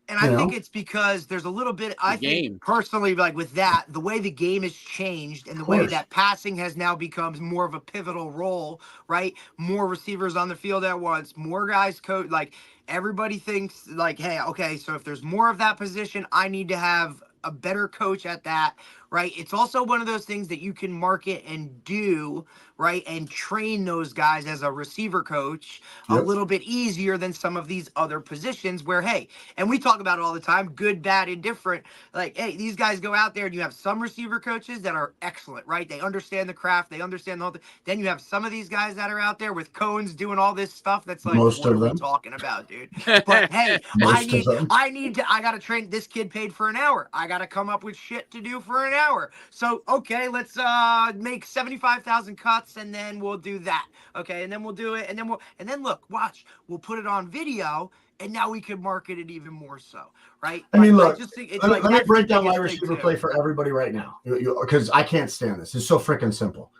Speaker 2: And I think it's because there's a little bit, I think personally, like with that, the way the game has changed and the way that passing has now become more of a pivotal role, right? More receivers on the field at once, more guys coach. Like everybody thinks like, hey, okay, so if there's more of that position, I need to have a better coach at that, right? It's also one of those things that you can market and do, right? And train those guys as a receiver coach a little bit easier than some of these other positions where, hey, and we talk about it all the time, good, bad, indifferent. Like, hey, these guys go out there and you have some receiver coaches that are excellent, right? They understand the craft, they understand the whole thing. Then you have some of these guys that are out there with cones doing all this stuff that's like,
Speaker 3: Most
Speaker 2: what
Speaker 3: of
Speaker 2: are we
Speaker 3: them.
Speaker 2: talking about, dude? But hey, I gotta train this kid paid for an hour. I gotta come up with shit to do for an hour. So okay, let's make 75,000 cuts and then we'll do that. Okay, and then we'll do it, and then look, watch, we'll put it on video, and now we can market it even more so, right?
Speaker 3: I mean, look,
Speaker 2: I just think
Speaker 3: let me break down my receiver play for everybody right now, because I can't stand this. It's so freaking simple.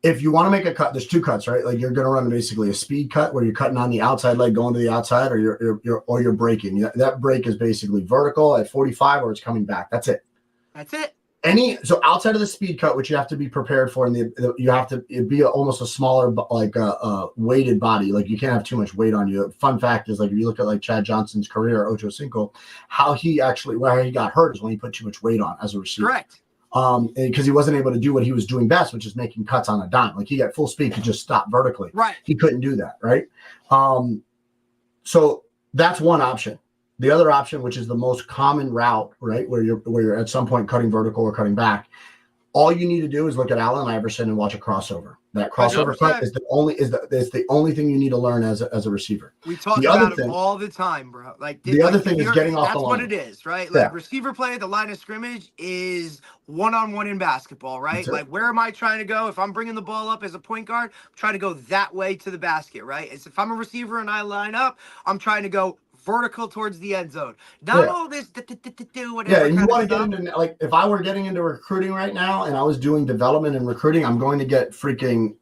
Speaker 3: If you want to make a cut, there's 2 cuts, right? Like you're going to run basically a speed cut where you're cutting on the outside leg going to the outside, or you're breaking. That break is basically vertical at 45, or it's coming back. That's it.
Speaker 2: That's it.
Speaker 3: So outside of the speed cut, which you have to be prepared for, and you have to be almost a smaller, like weighted body. Like you can't have too much weight on you. Fun fact is, like if you look at like Chad Johnson's career, Ocho Cinco, where he got hurt is when he put too much weight on as a receiver.
Speaker 2: Correct.
Speaker 3: Because he wasn't able to do what he was doing best, which is making cuts on a dime. Like he got full speed to just stop vertically.
Speaker 2: Right.
Speaker 3: He couldn't do that. Right. So that's one option. The other option, which is the most common route, right, where you're at some point cutting vertical or cutting back, all you need to do is look at Allen Iverson and watch a crossover. That crossover 100%. Cut is the only thing you need to learn as a receiver.
Speaker 2: We talk about it all the time, bro. Like
Speaker 3: the other thing is getting off the line.
Speaker 2: That's what it is, right? Like receiver play at the line of scrimmage is one-on-one in basketball, right? Like where am I trying to go? If I'm bringing the ball up as a point guard, I'm trying to go that way to the basket, right? It's if I'm a receiver and I line up, I'm trying to go vertical towards the end zone. Not all this whatever.
Speaker 3: Yeah, and you want to get into, like, if I were getting into recruiting right now and I was doing development and recruiting, I'm going to get freaking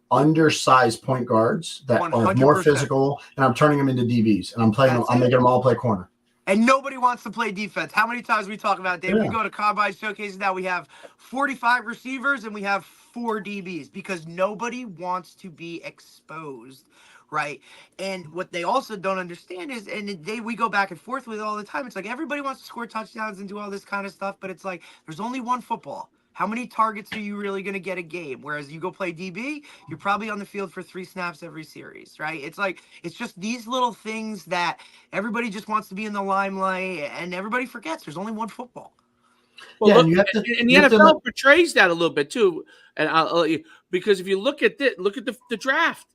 Speaker 3: undersized point guards that 100%. Are more physical, and I'm turning them into DBs, and I'm making them all play corner.
Speaker 2: And nobody wants to play defense. How many times we talk about, Dave? We go to combine showcases now. We have 45 receivers and we have 4 DBs because nobody wants to be exposed. Right. And what they also don't understand is, and we go back and forth with it all the time. It's like everybody wants to score touchdowns and do all this kind of stuff, but it's like there's only one football. How many targets are you really going to get a game? Whereas you go play DB, you're probably on the field for 3 snaps every series, right? It's like, it's just these little things that everybody just wants to be in the limelight, and everybody forgets there's only one football.
Speaker 1: Well, and the NFL portrays that a little bit too. And I'll let you, because if you look at the draft.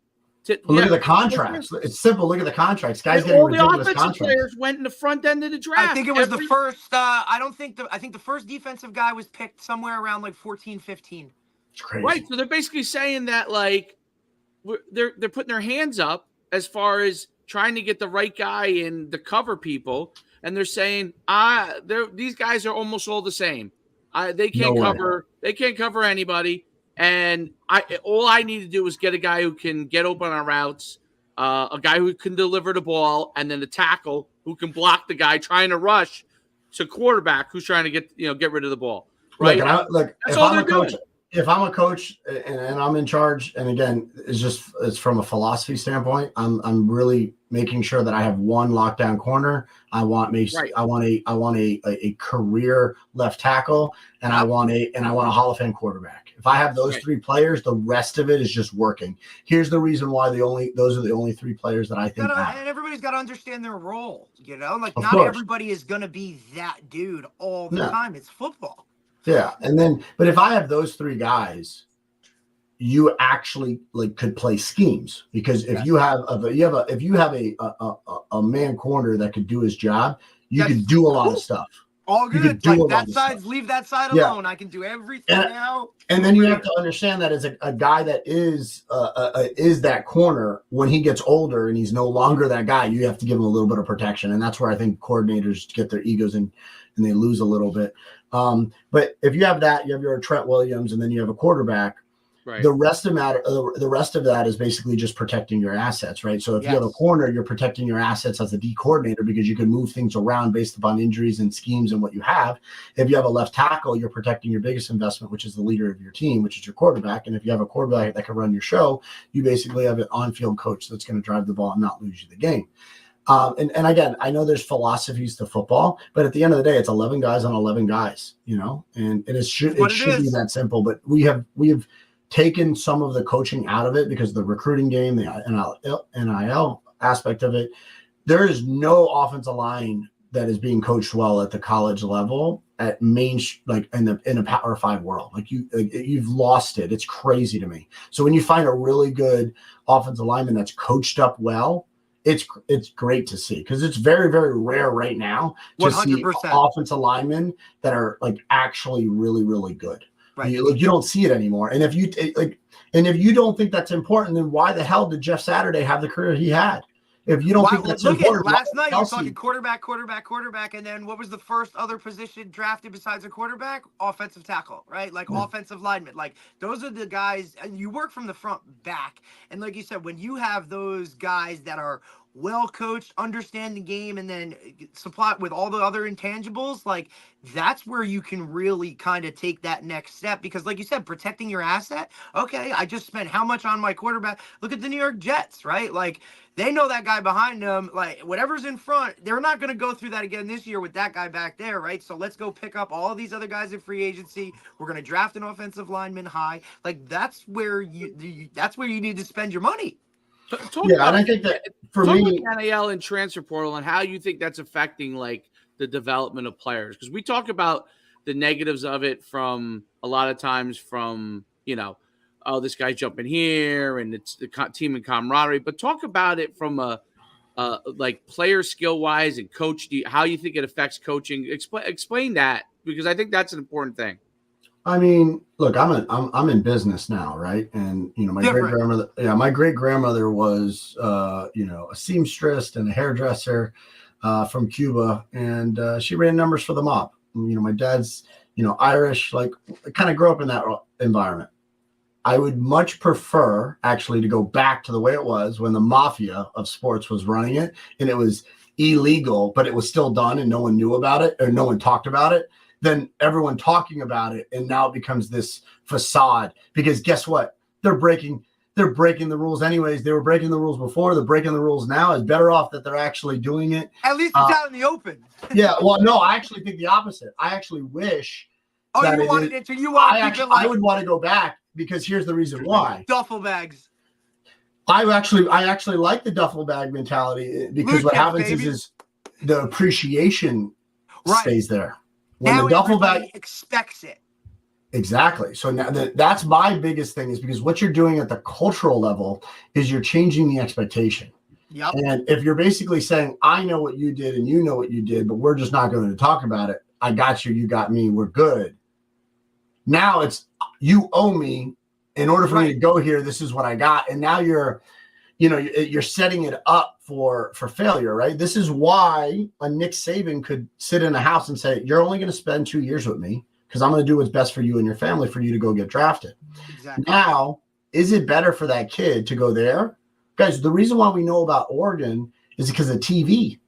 Speaker 3: Look at the contracts. It's simple. Look at the contracts. Guys getting ridiculous contracts. All the offensive players
Speaker 1: went in the front end of the draft.
Speaker 2: I think it was the first. I think the first defensive guy was picked somewhere around like 14, 15.
Speaker 3: It's crazy.
Speaker 1: Right. So they're basically saying that like they're putting their hands up as far as trying to get the right guy in to cover people, and they're saying these guys are almost all the same. They can't cover anybody. And all I need to do is get a guy who can get open on routes, a guy who can deliver the ball, and then the tackle who can block the guy trying to rush to quarterback who's trying to get rid of the ball. Right?
Speaker 3: Look,
Speaker 1: that's all they're doing.
Speaker 3: If I'm a coach and I'm in charge, and again, it's from a philosophy standpoint, I'm really making sure that I have one lockdown corner. I want a career left tackle, and I want a Hall of Fame quarterback. If I have those 3 players, the rest of it is just working. Here's the reason why those are the only 3 players that I think.
Speaker 2: And everybody's got to understand their role. Like not everybody is going to be that dude all the time. It's football.
Speaker 3: Yeah, but if I have those 3 guys, you actually could play schemes, because if you have a man corner that could do his job, you could do a lot of stuff.
Speaker 2: All good. Like that side, leave that side alone. I can do everything now.
Speaker 3: And then you have to understand that as a guy that is that corner, when he gets older and he's no longer that guy, you have to give him a little bit of protection, and that's where I think coordinators get their egos and they lose a little bit. But if you have that, you have your Trent Williams, and then you have a quarterback. Right. The rest of that is basically just protecting your assets, right? So if you have a corner, you're protecting your assets as a D coordinator, because you can move things around based upon injuries and schemes and what you have. If you have a left tackle, you're protecting your biggest investment, which is the leader of your team, which is your quarterback. And if you have a quarterback that can run your show, you basically have an on-field coach that's going to drive the ball and not lose you the game. And again, I know there's philosophies to football, but at the end of the day, it's 11 guys on 11 guys, and it should be that simple. But we have taken some of the coaching out of it because of the recruiting game, the NIL aspect of it. There is no offensive line that is being coached well at the college level at in a Power 5 world. You've lost it. It's crazy to me. So when you find a really good offensive lineman that's coached up well, it's great to see, because it's very, very rare right now to
Speaker 2: 100%.
Speaker 3: see offensive linemen that are actually really, really good.
Speaker 2: Right.
Speaker 3: You don't see it anymore. And if you don't think that's important, then why the hell did Jeff Saturday have the career he had? If you don't think that's important,
Speaker 2: last night you're talking quarterback, and then what was the first other position drafted besides a quarterback? Offensive tackle, right? Offensive lineman. Those are the guys, and you work from the front back. And like you said, when you have those guys that are well coached, understand the game, and then supply it with all the other intangibles, that's where you can really kind of take that next step. Because like you said, protecting your asset. Okay, I just spent how much on my quarterback? Look at the New York Jets, right? They know that guy behind them, whatever's in front, they're not going to go through that again this year with that guy back there, right? So let's go pick up all these other guys in free agency. We're going to draft an offensive lineman high. That's where you need to spend your money.
Speaker 3: And I think that for me,
Speaker 1: NIL and transfer portal and how you think that's affecting the development of players, because we talk about the negatives of it from a lot of times from oh, this guy's jumping here and it's the team and camaraderie, but talk about it from a player skill wise and coach, how you think it affects coaching. Explain that, because I think that's an important thing.
Speaker 3: I mean, look, I'm in business now, right? And my great grandmother was a seamstress and a hairdresser from Cuba, and she ran numbers for the mob. My dad's Irish, kind of grew up in that environment. I would much prefer actually to go back to the way it was when the mafia of sports was running it, and it was illegal, but it was still done and no one knew about it or no one talked about it. Then everyone talking about it, and now it becomes this facade, because guess what? They're breaking the rules anyways. They were breaking the rules before. They're breaking the rules now. It's better off that they're actually doing it.
Speaker 2: At least it's out in the open.
Speaker 3: Yeah. Well, no, I actually think the opposite. I actually wish.
Speaker 2: Oh, you wanted it to you want to keep it
Speaker 3: I would want to go back, because here's the reason why.
Speaker 2: Duffel bags.
Speaker 3: I actually like the duffel bag mentality, because what happens is the appreciation stays there. When
Speaker 2: now
Speaker 3: the duffel bag
Speaker 2: expects it.
Speaker 3: Exactly. So now that's my biggest thing, is because what you're doing at the cultural level is you're changing the expectation.
Speaker 2: Yep.
Speaker 3: And if you're basically saying, I know what you did and you know what you did, but we're just not going to talk about it. I got you. You got me. We're good. Now it's you owe me. In order for me to go here, this is what I got. And now you're setting it up for failure, right? This is why a Nick Saban could sit in a house and say, you're only going to spend 2 years with me, because I'm going to do what's best for you and your family for you to go get drafted.
Speaker 2: Exactly.
Speaker 3: Now, is it better for that kid to go there? Guys, the reason why we know about Oregon is because of TV.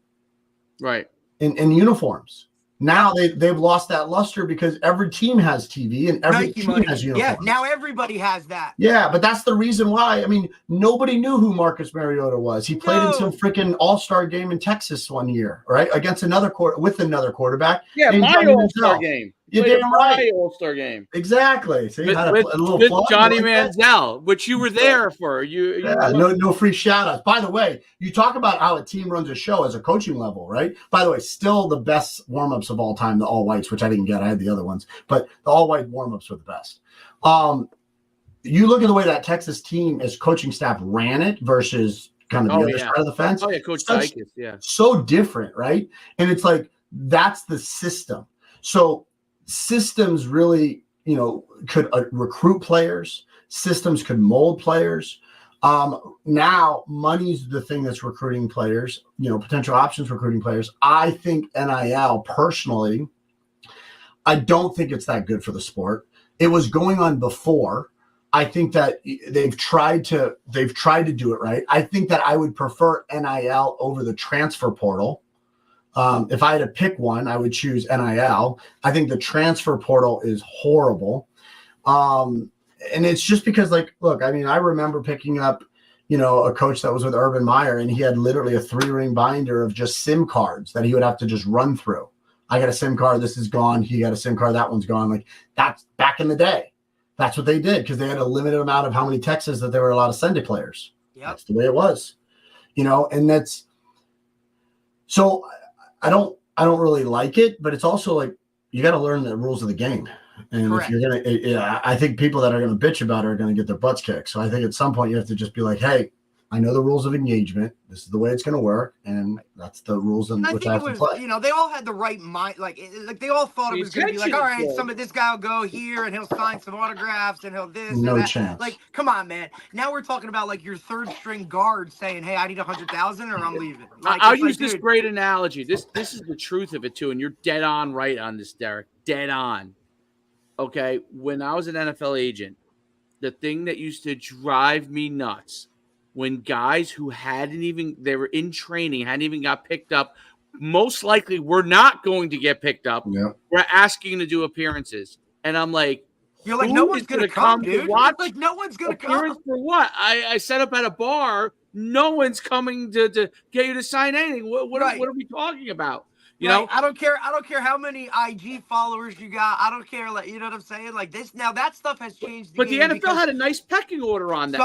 Speaker 1: Right.
Speaker 3: And uniforms. Now they've lost that luster, because every team has TV and every team has uniforms.
Speaker 2: Yeah, now everybody has that.
Speaker 3: Yeah, but that's the reason why. I mean, nobody knew who Marcus Mariota was. He played in some freaking all-star game in Texas one year, right? Against another quarterback.
Speaker 1: Yeah, my all-star game.
Speaker 3: You're damn right.
Speaker 1: All-star game.
Speaker 3: Exactly. So you had a little
Speaker 1: with Johnny Manziel, which you were there for.
Speaker 3: No free shout-outs. By the way, you talk about how a team runs a show as a coaching level, right? By the way, still the best warm-ups of all time, the all-whites, which I didn't get. I had the other ones. But the all-white warm-ups were the best. You look at the way that Texas team as coaching staff ran it versus kind of the other side of the fence.
Speaker 1: Oh, yeah, Coach Dykes, yeah.
Speaker 3: So different, right? And it's that's the system. So systems really, could recruit players. Systems could mold players. Now money's the thing that's recruiting players, potential options recruiting players. I think NIL personally, I don't think it's that good for the sport. It was going on before. I think that they've tried to do it right. I think that I would prefer NIL over the transfer portal. If I had to pick one, I would choose NIL. I think the transfer portal is horrible. And it's just because, look, I mean, I remember picking up, a coach that was with Urban Meyer, and he had literally a 3-ring binder of just SIM cards that he would have to just run through. I got a SIM card. This is gone. He got a SIM card. That one's gone. Like, that's back in the day. That's what they did because they had a limited amount of how many texts that they were allowed to send to players.
Speaker 2: Yep.
Speaker 3: That's the way it was, and that's so I don't really like it, but it's also like you got to learn the rules of the game. And
Speaker 2: Correct.
Speaker 3: if you're going to, I think people that are going to bitch about it are going to get their butts kicked. So I think at some point you have to just be like, hey, I know the rules of engagement. This is the way it's going to work, and that's the rules in which I have to play.
Speaker 2: They all had the right mind. Like they all thought it was going to be like, all right, this guy will go here and he'll sign some autographs and he'll this.
Speaker 3: No
Speaker 2: and that.
Speaker 3: chance.
Speaker 2: Like, come on, man. Now we're talking about like your third string guard saying, hey, I need 100,000 or I'm leaving. Like,
Speaker 1: I'll use this great analogy. This is the truth of it too, and you're dead on right on this, Derek. Dead on. Okay, when I was an NFL agent, the thing that used to drive me nuts when guys who they were in training, hadn't even got picked up, most likely were not going to get picked up, were asking to do appearances. And I'm like,
Speaker 2: you're like, no one's going to come, dude.
Speaker 1: Watch
Speaker 2: like, no one's going to come.
Speaker 1: For what? I set up at a bar. No one's coming to get you to sign anything. What are we talking about? You know,
Speaker 2: I don't care how many IG followers you got. I don't care, like, you know what I'm saying? Like this now, that stuff has changed.
Speaker 1: But the NFL had a nice pecking order on that.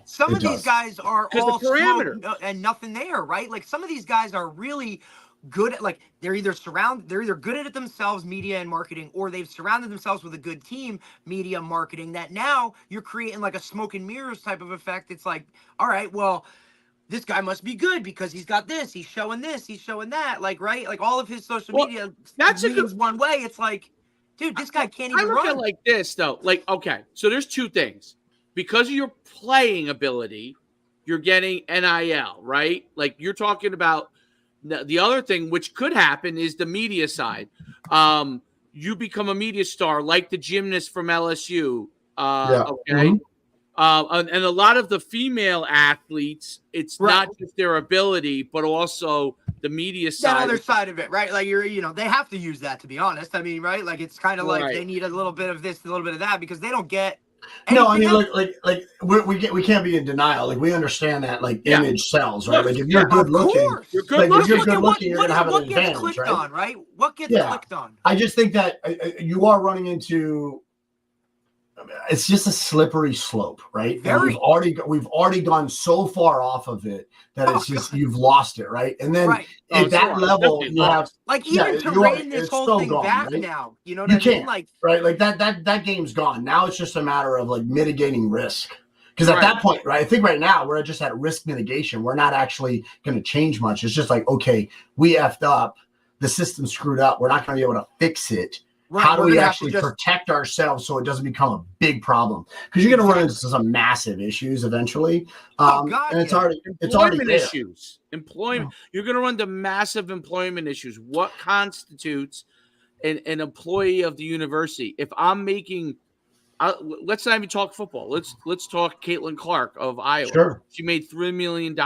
Speaker 2: Some of these guys are all
Speaker 1: parameter
Speaker 2: and nothing there, right? Like some of these guys are really good at, like, they're either good at it themselves, media and marketing, or they've surrounded themselves with a good team, media, marketing. That now you're creating like a smoke and mirrors type of effect. It's like, all right, well, this guy must be good because he's got this, he's showing that, like, right? Like all of his social media means one way. It's like, dude, this guy can't even run.
Speaker 1: I look at it like this, though. Like, okay, so there's two things. Because of your playing ability, you're getting NIL, right? Like you're talking about the other thing, which could happen, is the media side. You become a media star like the gymnast from LSU. Okay. Mm-hmm. And a lot of the female athletes, it's not just their ability, but also the media side.
Speaker 2: That other side of it, right? Like they have to use that, to be honest. I mean, right? Like it's kind of like they need a little bit of this, a little bit of that, because they don't get.
Speaker 3: No, I mean, we can't be in denial. Like we understand that, like image sells, right? Like if you're good looking, you're going to have an advantage,
Speaker 2: right? What gets clicked on?
Speaker 3: I just think that you are running into. It's just a slippery slope, right? We've already gone so far off of it that it's just you've lost it, right? And then at that level, you have
Speaker 2: even to rein this whole thing back now. You know what I mean? Like
Speaker 3: right, like that game's gone. Now it's just a matter of like mitigating risk. Because at that point, right, I think right now we're just at risk mitigation. We're not actually going to change much. It's just like, okay, we effed up. The system screwed up. We're not going to be able to fix it. Right, how do we actually protect ourselves so it doesn't become a big problem? Because you're going to run into some massive issues eventually. And it's already
Speaker 1: issues. Employment. You're going to run into massive employment issues. What constitutes an employee of the university? If I'm making, let's not even talk football. Let's talk Caitlin Clark of Iowa.
Speaker 3: Sure.
Speaker 1: She made $3 million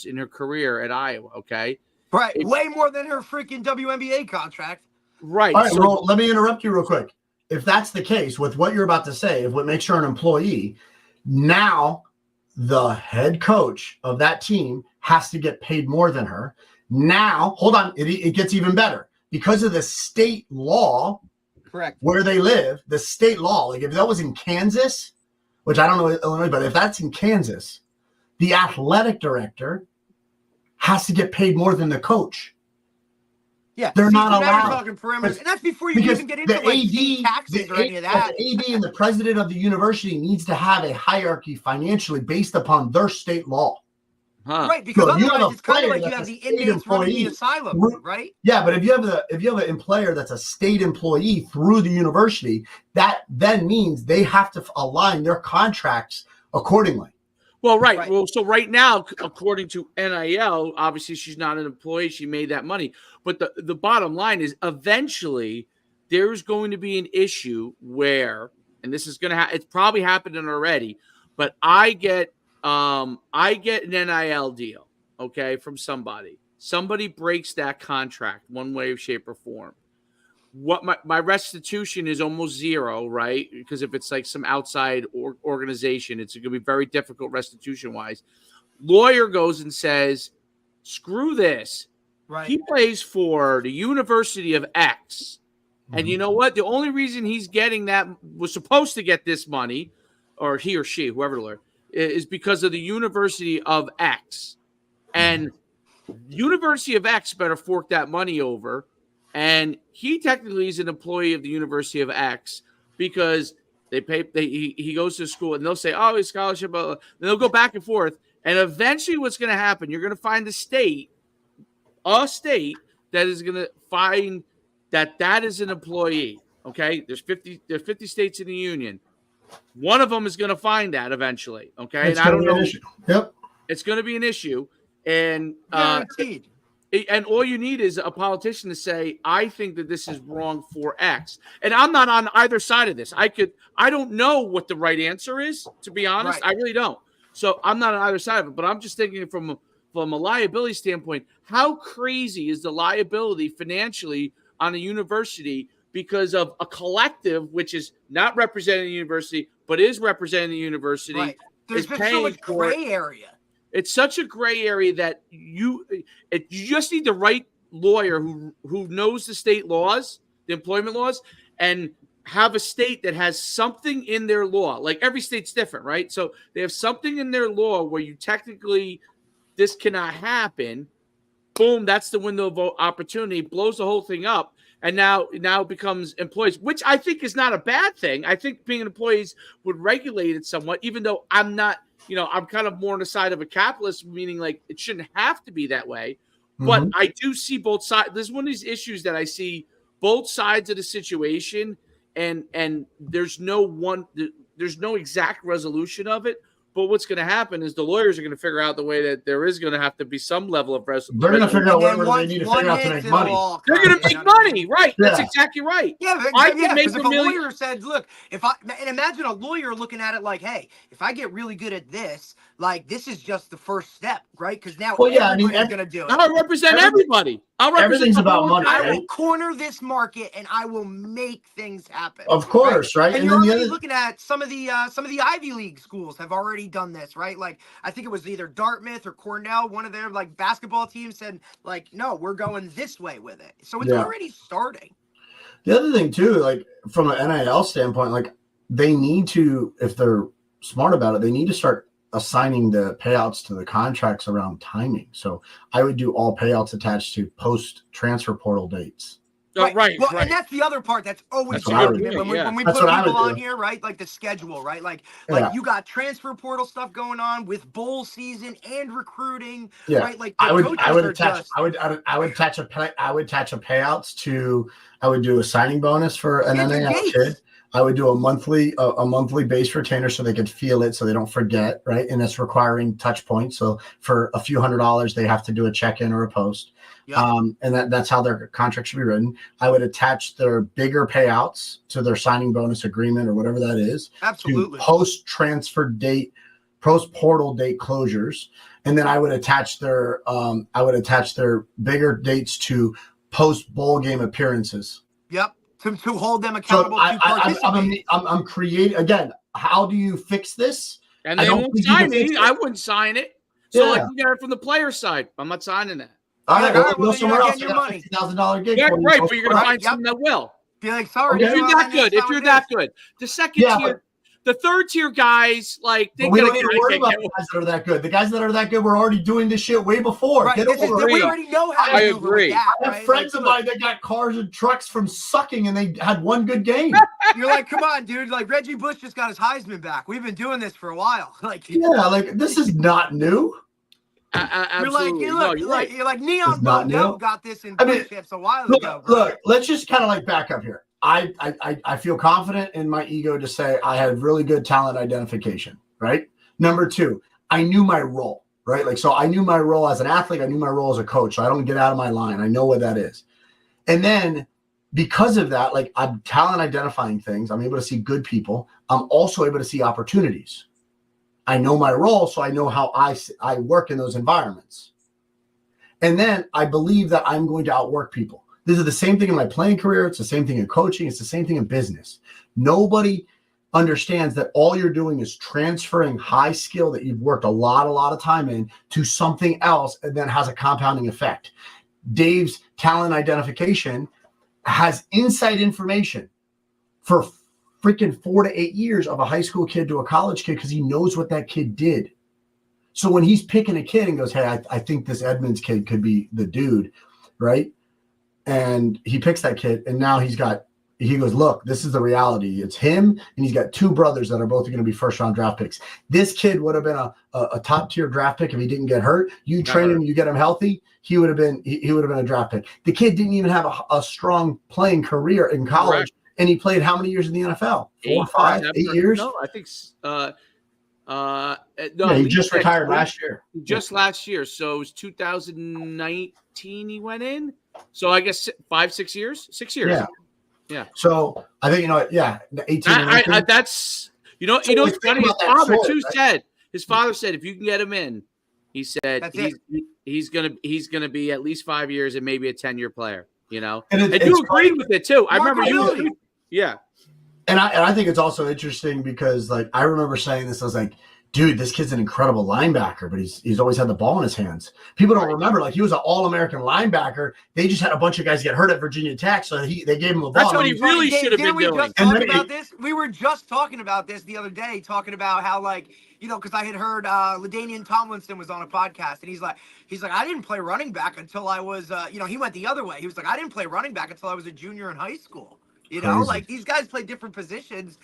Speaker 1: in her career at Iowa. Okay.
Speaker 2: Right. Way more than her freaking WNBA contract.
Speaker 1: Right.
Speaker 3: All right. So let me interrupt you real quick. If that's the case with what you're about to say, if what makes her an employee, now the head coach of that team has to get paid more than her. Now, hold on. It gets even better because of the state law.
Speaker 2: Correct.
Speaker 3: Where they live, the state law. Like if that was in Kansas, which I don't know Illinois, but if that's in Kansas, the athletic director has to get paid more than the coach.
Speaker 2: Yeah,
Speaker 3: they're not allowed.
Speaker 2: We're talking parameters, and that's before you even get into taxes or any of that.
Speaker 3: The AD and the president of the university needs to have a hierarchy financially based upon their state law.
Speaker 2: Right, because otherwise it's kind of like you have the inmates running the asylum, right?
Speaker 3: Yeah, but if you have an employer that's a state employee through the university, that then means they have to align their contracts accordingly.
Speaker 1: Well, right. Well, so right now, according to NIL, obviously she's not an employee. She made that money. But the bottom line is eventually there's going to be an issue where, and this is going to it's probably happening already, but I get an NIL deal, okay, from somebody. Somebody breaks that contract one way, shape, or form. what my restitution is almost zero, right? Because if it's like some outside organization, it's going to be very difficult restitution wise. Lawyer goes and says, screw this.
Speaker 2: Right.
Speaker 1: He plays for the University of X. And you know what? The only reason he's getting that, was supposed to get this money, or he or she, whoever the lawyer, is because of the University of X. And University of X better fork that money over. And he technically is an employee of the University of X because he goes to school and they'll say, oh, his scholarship. And they'll go back and forth. And eventually what's going to happen, you're going to find a state that is going to find that is an employee. Okay. There's 50 states in the union. One of them is going to find that eventually. Okay.
Speaker 3: It's going to be an issue. Yep.
Speaker 1: It's going to be an issue. And, and all you need is a politician to say, I think that this is wrong for X. And I'm not on either side of this. I don't know what the right answer is, to be honest. Right. I really don't. So I'm not on either side of it, but I'm just thinking from a liability standpoint, how crazy is the liability financially on a university because of a collective which is not representing the university, but is representing the university.
Speaker 2: Right. There's been so much gray area.
Speaker 1: It's such a gray area that you just need the right lawyer who knows the state laws, the employment laws, and have a state that has something in their law. Like every state's different, right? So they have something in their law where you technically, this cannot happen. Boom, that's the window of opportunity, blows the whole thing up. And now it becomes employees, which I think is not a bad thing. I think being employees would regulate it somewhat, even though I'm not, I'm kind of more on the side of a capitalist, meaning like it shouldn't have to be that way. But I do see both sides. This is one of these issues that I see both sides of the situation, and there's no exact resolution of it. But what's going to happen is the lawyers are going to figure out the way that there is going to have to be some level of resolution.
Speaker 3: They're going to figure out whatever they need to figure out to make money.
Speaker 1: They're going to make money, right? Yeah. That's exactly right.
Speaker 2: Yeah, because if a lawyer said, look, and imagine a lawyer looking at it like, hey, if I get really good at this, like this is just the first step, right? Because now everybody's going to do it.
Speaker 1: I'll represent everybody.
Speaker 3: Everything's about money.
Speaker 2: I will corner this market and I will make things happen.
Speaker 3: Of course, right?
Speaker 2: And you're already looking at some of the Ivy League schools have already done this, right? Like I think it was either Dartmouth or Cornell, one of their like basketball teams said, like, no, we're going this way with it. So it's already starting.
Speaker 3: The other thing too, like from an NIL standpoint, like they need to, if they're smart about it, they need to start assigning the payouts to the contracts around timing. So I would do all payouts attached to post transfer portal dates.
Speaker 2: Right. Well, and that's the other part that's always good when we put people on here, right? Like the schedule, right? Like you got transfer portal stuff going on with bowl season and recruiting, right? Like I would attach payouts to. I would do a signing bonus for an NIL kid. I would do a monthly base retainer so they could feel it, so they don't forget, right? And that's requiring touch points. So for a few $100s, they have to do a check-in or a post. Yep. And that's how their contract should be written. I would attach their bigger payouts to their signing bonus agreement or whatever that is. Absolutely.
Speaker 3: To post-transfer date, post-portal date closures. And then I would attach their bigger dates to post-bowl game appearances.
Speaker 2: Yep. To hold them accountable to participate.
Speaker 3: I'm creating again. How do you fix this?
Speaker 1: And they won't sign it. I wouldn't sign it. So like you got it from the player side. I'm not signing that.
Speaker 3: All right, go somewhere else. You got a $50,000 gig.
Speaker 1: Yeah, right. But you're gonna find something that will.
Speaker 2: Be like, sorry.
Speaker 1: If you're that good, the second tier. The third tier guys, like
Speaker 3: we don't need to worry about the guys that are that good. The guys that are that good were already doing this shit way before.
Speaker 2: Right. We already know how to
Speaker 1: I agree.
Speaker 2: That,
Speaker 3: I have friends of mine that got cars and trucks from sucking, and they had one good game.
Speaker 2: You're like, come on, dude. Like Reggie Bush just got his Heisman back. We've been doing this for a while. Like,
Speaker 3: this is not new.
Speaker 1: Absolutely.
Speaker 2: You're like Neon Bono got this in champs a while ago.
Speaker 3: Look, let's just kind of like back up here. I feel confident in my ego to say I had really good talent identification, right? Number two, I knew my role, right? Like, so I knew my role as an athlete. I knew my role as a coach. So I don't get out of my line. I know what that is. And then because of that, like I'm talent identifying things. I'm able to see good people. I'm also able to see opportunities. I know my role, so I know how I work in those environments. And then I believe that I'm going to outwork people. This is the same thing in my playing career. It's the same thing in coaching. It's the same thing in business. Nobody understands that all you're doing is transferring high skill that you've worked a lot of time in to something else, and then has a compounding effect. Dave's talent identification has inside information for freaking 4 to 8 years of a high school kid to a college kid, because he knows what that kid did. So when he's picking a kid and goes, hey, I think this Edmonds kid could be the dude, right? And he picks that kid, and now he goes, look, this is the reality. It's him, and he's got 2 brothers that are both going to be first-round draft picks. This kid would have been a top-tier draft pick if he didn't get hurt. You train him, you get him healthy, he would have been a draft pick. The kid didn't even have a strong playing career in college. Correct. And he played how many years in the NFL? 4, 5, 8 years?
Speaker 1: No, I think
Speaker 3: he just retired last year.
Speaker 1: Just last year. So it was 2019 he went in. So I guess 5, 6 years? 6 years. Yeah.
Speaker 3: So I think, 18.
Speaker 1: That's, it's funny. His father said, if you can get him in, he said he's gonna be at least 5 years and maybe a 10-year player. And you agreed with it too. I remember you. Yeah.
Speaker 3: And I think it's also interesting because, like, I remember saying this. I was like, dude, this kid's an incredible linebacker, but he's always had the ball in his hands. People don't remember, like, he was an all-American linebacker. They just had a bunch of guys get hurt at Virginia Tech, so they gave him a ball.
Speaker 1: That's what he really should have been doing.
Speaker 2: We were just talking about this the other day, talking about how, like, because I had heard LaDainian Tomlinson was on a podcast, and he's like, I didn't play running back until I was, he went the other way. He was like, I didn't play running back until I was a junior in high school. Like, these guys play different positions.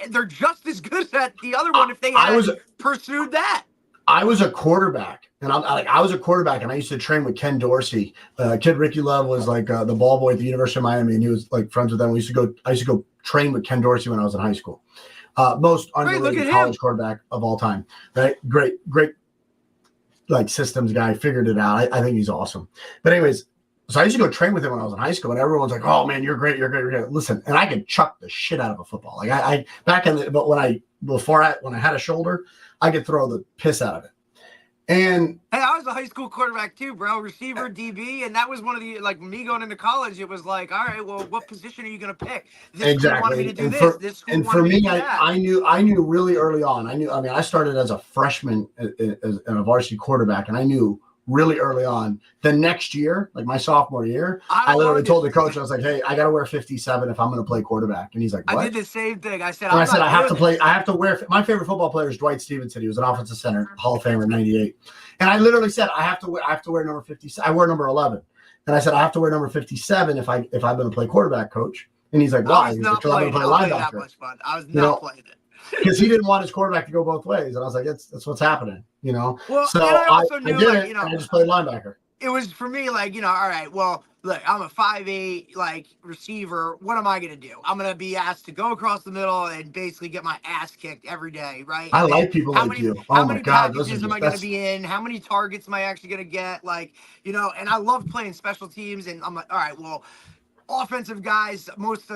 Speaker 2: They're just as good at the other one if they had pursued that.
Speaker 3: I was a quarterback, and I was a quarterback, and I used to train with Ken Dorsey. Kid Ricky Love was like the ball boy at the University of Miami, and he was like friends with them. I used to go train with Ken Dorsey when I was in high school. Most underrated college quarterback of all time. Right? Great, like, systems guy. Figured it out. I think he's awesome. But anyways. So I used to go train with him when I was in high school, and everyone's like, "Oh man, you're great, you're great." Listen, and I could chuck the shit out of a football. Like when I had a shoulder, I could throw the piss out of it. And
Speaker 2: hey, I was a high school quarterback too, bro. Receiver, DB, and that was one of the, like, me going into college. It was like, all right, well, what position are you going to pick? This school wanted me to do this. And for me,
Speaker 3: I knew really early on. I started as a freshman as a varsity quarterback, and I knew really early on. The next year, like my sophomore year, I literally told the coach, I was like, hey, I got to wear 57 if I'm going to play quarterback. And he's like, what?
Speaker 2: I did the same thing. I said,
Speaker 3: I have to play. I have to wear. My favorite football player is Dwight Stevenson. He was an offensive center, Hall of Famer in '98. And I literally said, I have to wear number 57. I wear number 11. And I said, I have to wear number 57 if I'm going to play quarterback, coach. And he's like, why? He's like, because I'm going to play linebacker.
Speaker 2: That much fun. I was not playing it.
Speaker 3: Because he didn't want his quarterback to go both ways. And I was like, that's what's happening,
Speaker 2: Well,
Speaker 3: so
Speaker 2: I also knew,
Speaker 3: I just played linebacker.
Speaker 2: It was for me, like, all right, well, look, I'm a 5'8", like, receiver. What am I going to do? I'm going to be asked to go across the middle and basically get my ass kicked every day, right?
Speaker 3: I like people like you.
Speaker 2: How many packages am I going to be in? How many targets am I actually going to get? Like, and I love playing special teams, and I'm like, all right, well, offensive guys, most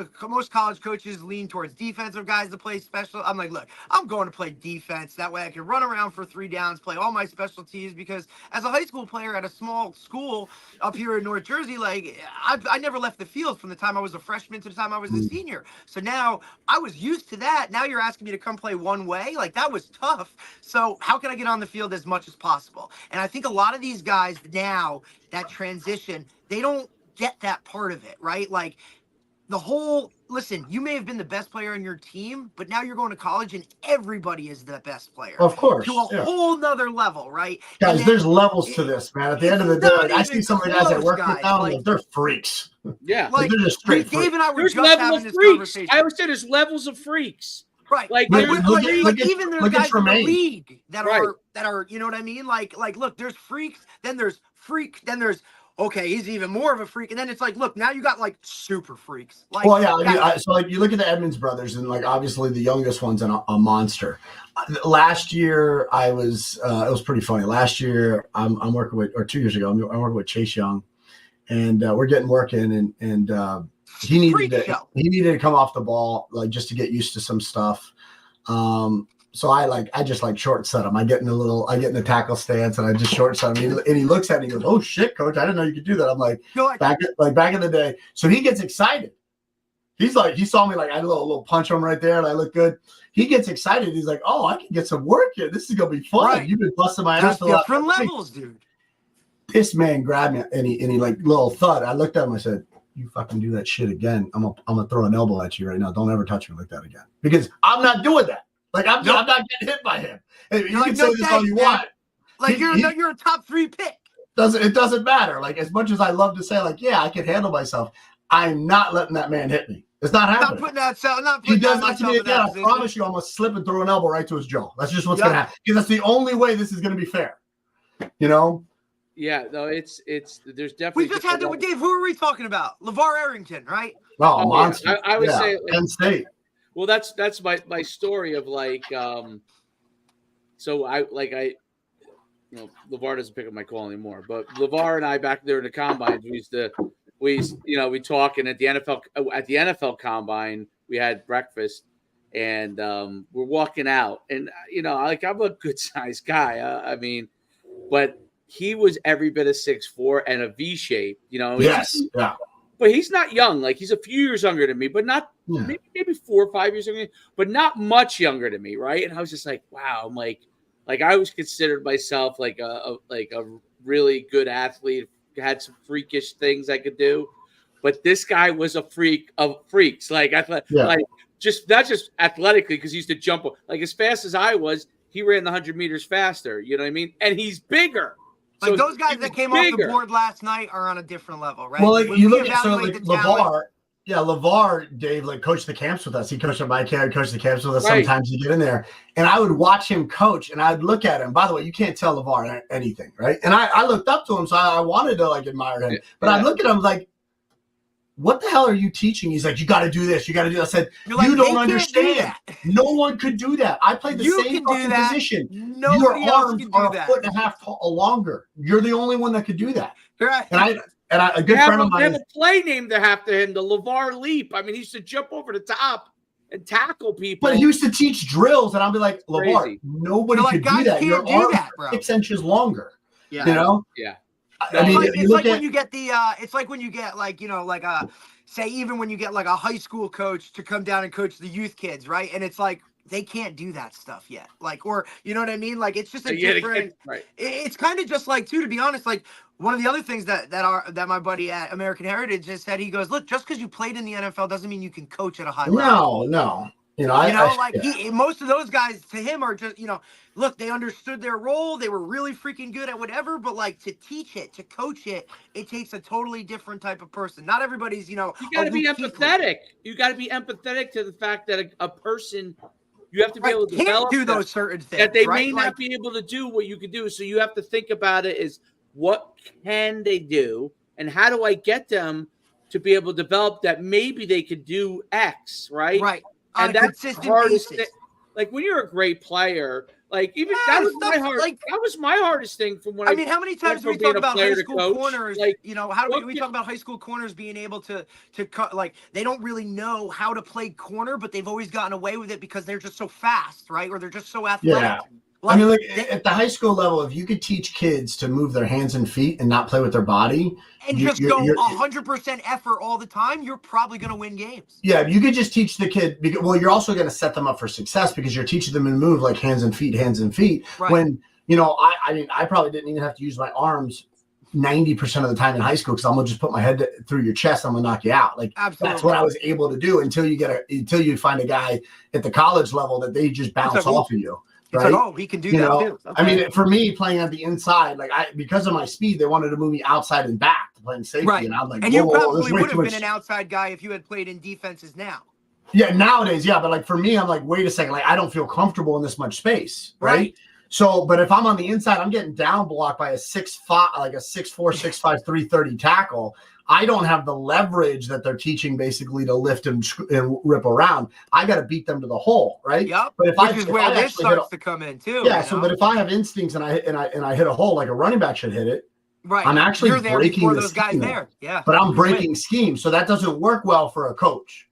Speaker 2: college coaches lean towards defensive guys to play special. I'm like, look, I'm going to play defense. That way I can run around for 3 downs, play all my special teams, because as a high school player at a small school up here in North Jersey, like, I never left the field from the time I was a freshman to the time I was a senior. So now I was used to that. Now you're asking me to come play one way. Like, that was tough. So how can I get on the field as much as possible? And I think a lot of these guys now, that transition, they don't get that part of it, right? Like, listen, you may have been the best player on your team, but now you're going to college and everybody is the best player.
Speaker 3: Of course.
Speaker 2: To a whole nother level, right?
Speaker 3: Guys, there's levels to this, man. At the end of the day, like, I see some of the guys that work with now, like, they're freaks.
Speaker 1: Yeah.
Speaker 2: Like,
Speaker 3: they're just straight
Speaker 2: Dave and I were
Speaker 1: there's
Speaker 2: just having this conversation.
Speaker 1: I always say there's levels of freaks.
Speaker 2: Right.
Speaker 1: Like,
Speaker 2: even there's guys in the league that are, you know what I mean? Like, look, there's freaks, then there's okay, he's even more of a freak. And then it's like, look, now you got, like, super freaks. Like,
Speaker 3: well, yeah. So, like, you look at the Edmonds brothers, and, like, obviously the youngest one's a monster. Last year, it was pretty funny. Last year, I'm working with, or 2 years ago, I'm working with Chase Young, and we're getting work in, and he needed to come off the ball, like, just to get used to some stuff. So I just short set him. I get in the tackle stance and I just short set him. And he looks at me and he goes, "Oh shit, coach, I didn't know you could do that." I'm like, back in the day. So he gets excited. He's like, he saw me I had a little punch him right there and I look good. He gets excited. He's like, "Oh, I can get some work here. This is gonna be fun."
Speaker 2: Right.
Speaker 3: You've been busting my ass for
Speaker 2: different levels, dude.
Speaker 3: This man grabbed me and he little thud. I looked at him. I said, "You fucking do that shit again, I'm gonna throw an elbow at you right now. Don't ever touch me like that again." Because I'm not doing that. I'm not getting hit by him. Hey, you can say this all you want.
Speaker 2: You're a top 3 pick.
Speaker 3: It doesn't matter. As much as I love to say, yeah, I can handle myself, I'm not letting that man hit me. It's not happening. He does that to me again. I promise you, I'm gonna slip and throw an elbow right to his jaw. That's just what's gonna happen. Because that's the only way this is gonna be fair.
Speaker 1: Yeah, no, it's there's definitely.
Speaker 2: We just had that with Dave. Who are we talking about? LeVar Arrington, right?
Speaker 3: Oh, monster!
Speaker 1: Yeah. I would say
Speaker 3: Penn State.
Speaker 1: Well, that's my story of so I LeVar doesn't pick up my call anymore, but LeVar and I back there in the combines, we talk, and at the NFL combine we had breakfast, and we're walking out, and I'm a good sized guy, but he was every bit of 6'4" and a V shape,
Speaker 3: Yes, yeah.
Speaker 1: But he's not young. He's a few years younger than me, but not maybe 4 or 5 years younger, but not much younger than me, right? And I was just like, wow. I'm like I was considered myself a really good athlete, had some freakish things I could do, but this guy was a freak of freaks. Just not just athletically, because he used to jump as fast as I was. He ran the 100 meters faster. You know what I mean? And he's bigger.
Speaker 2: So those guys that came off the board last night are on a different level, right?
Speaker 3: Well, you look at LeVar. Yeah, LeVar, Dave, coached the camps with us. He coached at my camp, coached the camps with us. Right. Sometimes you get in there, and I would watch him coach, and I'd look at him. By the way, you can't tell LeVar anything, right? And I looked up to him, so I wanted to admire him. But I look at him what the hell are you teaching? He's like, you got to do this. You got to do that. I said, you don't understand. No one could do that. I played the same fucking position. Your arms are a foot and a half longer. You're the only one that could do that.
Speaker 2: Right.
Speaker 3: And a good friend of mine.
Speaker 1: They have a play named after him, the LeVar Leap. He used to jump over the top and tackle people.
Speaker 3: But he used to teach drills, and I'd be like, LeVar, nobody could do that. Your arms are 6 inches longer.
Speaker 2: Yeah.
Speaker 1: Yeah.
Speaker 2: It's like when you get say even when you get a high school coach to come down and coach the youth kids, right? And it's they can't do that stuff yet. Or you know what I mean? It's just a different.
Speaker 1: Right.
Speaker 2: It's kind of just too, to be honest. One of the other things that my buddy at American Heritage just said, he goes, look, just because you played in the NFL doesn't mean you can coach at a high level.
Speaker 3: No.
Speaker 2: Most of those guys to him are just, look, they understood their role. They were really freaking good at whatever, but to teach it, to coach it, it takes a totally different type of person. Not everybody's,
Speaker 1: you got to be empathetic. You got to be empathetic to the fact that a person, you have to be able to develop
Speaker 2: those certain things
Speaker 1: that they may not be able to do what you could do. So you have to think about it as what can they do and how do I get them to be able to develop that maybe they could do X, right?
Speaker 2: Right.
Speaker 1: And that's the hardest thing. When you're a great player, that was my hardest thing from when
Speaker 2: how many times do we talk about high school corners? How do we talk about high school corners being able to cut? They don't really know how to play corner, but they've always gotten away with it because they're just so fast, right? Or they're just so athletic.
Speaker 3: Yeah. At the high school level, if you could teach kids to move their hands and feet and not play with their body
Speaker 2: and just go 100% effort all the time, you're probably going to win games.
Speaker 3: Yeah, you could just teach the kid. You're also going to set them up for success because you're teaching them to move hands and feet. Right. When I probably didn't even have to use my arms 90% of the time in high school because I'm gonna just put my head through your chest. I'm gonna knock you out.
Speaker 2: Absolutely.
Speaker 3: That's what I was able to do until you find a guy at the college level that they just bounce off of you. Right?
Speaker 2: He can do that too. Okay.
Speaker 3: For me, playing at the inside, because of my speed, they wanted to move me outside and back to playing safety.
Speaker 2: Right.
Speaker 3: And I'm like,
Speaker 2: and you probably would have been an outside guy if you had played in defenses now.
Speaker 3: Yeah, nowadays, yeah. But for me, I'm like, wait a second, I don't feel comfortable in this much space, right? So, but if I'm on the inside, I'm getting down blocked by a 6'5", a 6'4", 6'5", 330 tackle. I don't have the leverage that they're teaching basically to lift and rip around. I got to beat them to the hole, right?
Speaker 2: Yep. But which is where this starts to come in too.
Speaker 3: Yeah. So, but if I have instincts and I hit a hole like a running back should hit it,
Speaker 2: right?
Speaker 3: I'm actually
Speaker 2: You're there
Speaker 3: breaking
Speaker 2: those guys there. Yeah.
Speaker 3: But I'm breaking schemes, so that doesn't work well for a coach.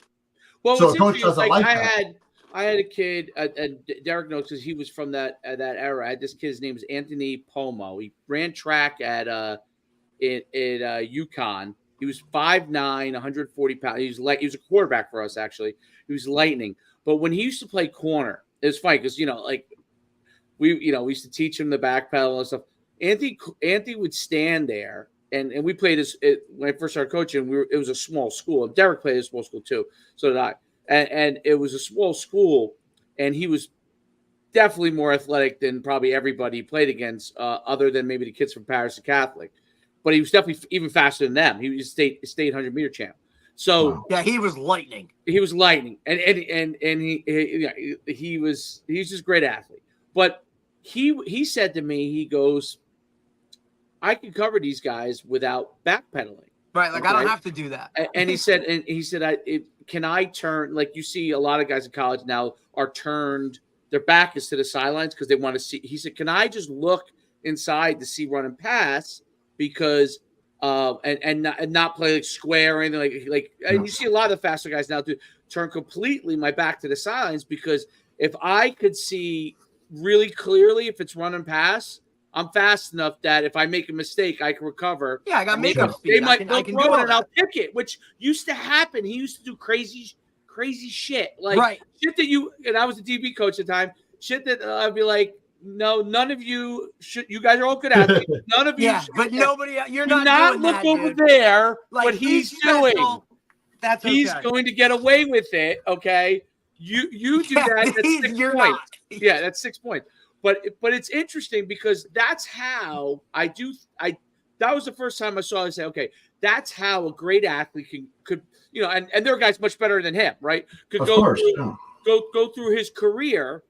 Speaker 1: Well,
Speaker 3: so a coach doesn't like that.
Speaker 1: I had a kid, and Derek knows because he was from that era. I had this kid's name was Anthony Pomo. He ran track at UConn. He was 5'9", 140 pounds. He was a quarterback for us, actually. He was lightning. But when he used to play corner, it was funny because, we used to teach him the back pedal and stuff. Anthony would stand there, and we played when I first started coaching, it was a small school. Derek played at a small school too, so did I. And it was a small school, and he was definitely more athletic than probably everybody he played against, other than maybe the kids from Paris Catholic. But he was definitely even faster than them. He was state 100-meter champ. So
Speaker 2: yeah, he was lightning.
Speaker 1: He was lightning, and he was just a great athlete. But he said to me, he goes, I can cover these guys without backpedaling.
Speaker 2: Right, like, okay? I don't have to do that.
Speaker 1: And he said, can I turn, like you see a lot of guys in college now are turned, their back is to the sidelines because they want to see. He said, can I just look inside to see run and pass because and not play like square or anything like and you see a lot of the faster guys now turn completely my back to the sidelines because if I could see really clearly if it's run and pass, I'm fast enough that if I make a mistake, I can recover.
Speaker 2: Yeah, I got makeup speed.
Speaker 1: They might throw it and I'll pick it, which used to happen. He used to do crazy shit. Like shit that and I was a DB coach at the time, shit that I'd be like, no, none of you should. You guys are all good athletes. None of you.
Speaker 2: Yeah, but nobody. You're not doing
Speaker 1: look
Speaker 2: that,
Speaker 1: over
Speaker 2: dude.
Speaker 1: there.
Speaker 2: Like,
Speaker 1: what he's doing.
Speaker 2: That's okay.
Speaker 1: He's going to get away with it. Okay, you do that. That's 6
Speaker 2: you're
Speaker 1: points.
Speaker 2: Not.
Speaker 1: Yeah, that's 6 points. But it's interesting because that's how I do. That was the first time I saw it. Say, okay, that's how a great athlete could and there are guys much better than him, right? Could go through his career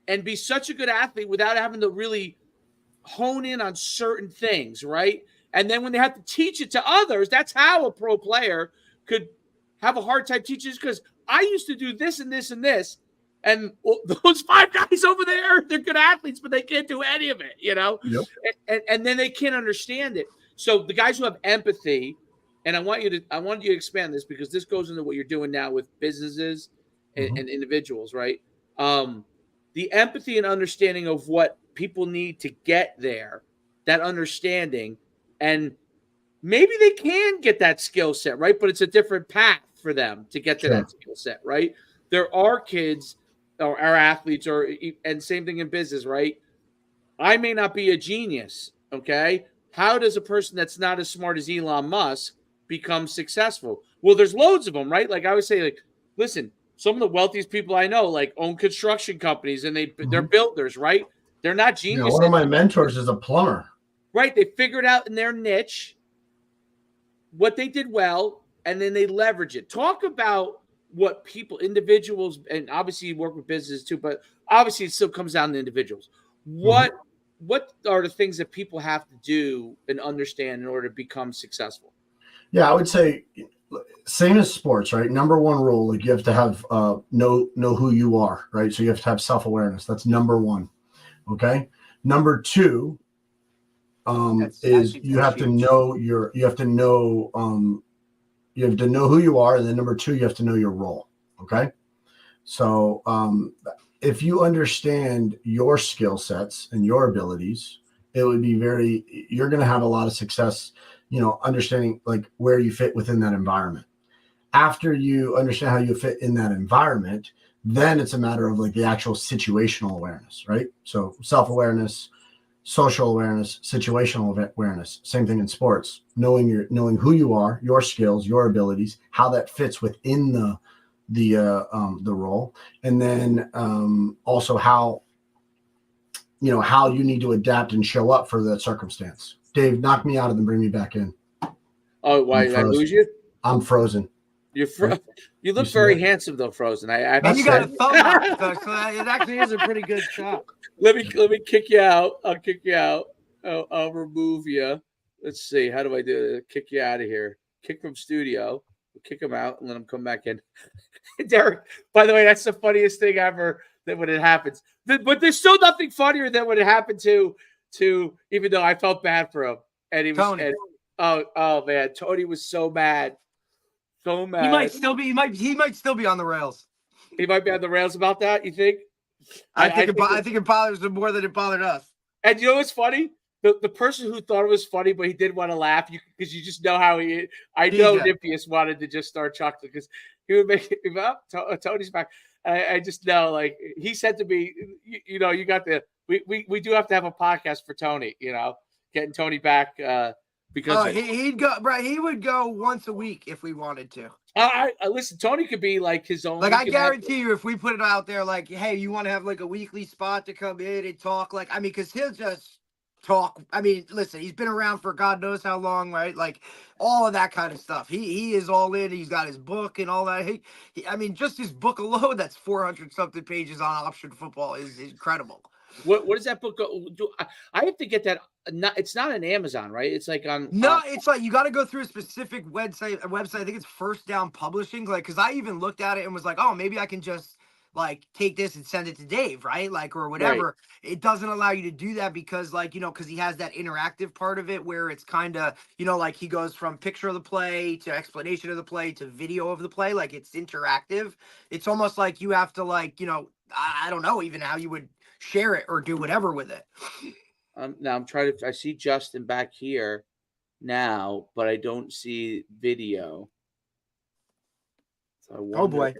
Speaker 1: and be such a good athlete without having to really hone in on certain things, right? And then when they have to teach it to others, that's how a pro player could have a hard time teaching this because I used to do this and this and this. And those 5 guys over there, they're good athletes, but they can't do any of it, Yep. And then they can't understand it. So the guys who have empathy, and I want you to expand this because this goes into what you're doing now with businesses and individuals, right? The empathy and understanding of what people need to get there, that understanding, and maybe they can get that skill set, right? But it's a different path for them to get to that skill set, right? There are kids or our athletes and same thing in business, right? I may not be a genius, okay? How does a person that's not as smart as Elon Musk become successful? Well, there's loads of them, right? Like I would say, like, listen, some of the wealthiest people I know, like, own construction companies and they're builders, right? They're not geniuses.
Speaker 3: One of my mentors is a plumber.
Speaker 1: Right. They figured out in their niche what they did well, and then they leverage it. Talk about what individuals, and obviously you work with businesses too, but obviously it still comes down to individuals. What are the things that people have to do and understand in order to become successful?
Speaker 3: Yeah, I would say same as sports, right? Number one rule, like you have to have know who you are, right? So you have to have self-awareness. That's number one. Okay. Number two is you have to know who you are, and then number two, you have to know your role. Okay. So if you understand your skill sets and your abilities, it would be you're going to have a lot of success, understanding like where you fit within that environment. After you understand how you fit in that environment, then it's a matter of like the actual situational awareness, right? So self-awareness, social awareness, situational awareness, same thing in sports, knowing who you are, your skills, your abilities, how that fits within the role. And then also how you need to adapt and show up for that circumstance. Dave, knock me out and then bring me back in.
Speaker 1: Oh, why did I lose you?
Speaker 3: I'm frozen.
Speaker 1: You look very handsome though, frozen.
Speaker 2: And you got a thumb up, so it actually is a pretty good shot.
Speaker 1: Let me kick you out. I'll kick you out. I'll remove you. Let's see. How do I do it? Kick you out of here. Kick from studio. Kick him out and let him come back in. Derek, by the way, that's the funniest thing ever that when it happens. But there's still nothing funnier than when it happened to even though I felt bad for him. And he was
Speaker 2: Tony.
Speaker 1: Oh man, Tony was so mad. So mad.
Speaker 2: He might still be on the rails.
Speaker 1: He might be on the rails about that. You think?
Speaker 2: I think it bothers him more than it bothered us.
Speaker 1: And you know what's funny? The person who thought it was funny, but he did want to laugh, because you just know how he is. I know Nippius wanted to just start chuckling because he would make it up. Tony's back. I just know, like, he said to me, you know, you got we do have to have a podcast for Tony, you know, getting Tony back because
Speaker 2: he would go once a week if we wanted to.
Speaker 1: I listen, Tony could be like his own.
Speaker 2: Like, I guarantee you, if we put it out there, like, hey, you want to have like a weekly spot to come in and talk, like, I mean, because he'll just talk. I mean, listen, he's been around for God knows how long, right? Like, all of that kind of stuff. He is all in. He's got his book and all that. I mean, just his book alone, that's 400 something pages on option football is incredible.
Speaker 1: What does that book go? I have to get that. It's not on Amazon, right? It's like on.
Speaker 2: No, it's like you got to go through a specific website. I think it's First Down Publishing. Like, because I even looked at it and was like, oh, maybe I can just like take this and send it to Dave, right? Like, or whatever. Right. It doesn't allow you to do that because, like, you know, because he has that interactive part of it where it's kind of, you know, like he goes from picture of the play to explanation of the play to video of the play. Like, it's interactive. It's almost like you have to, like, you know, I don't know even how you would share it or do whatever with it.
Speaker 1: Now I'm trying to. I see Justin back here now, but I don't see video. So I wonder,
Speaker 2: oh boy!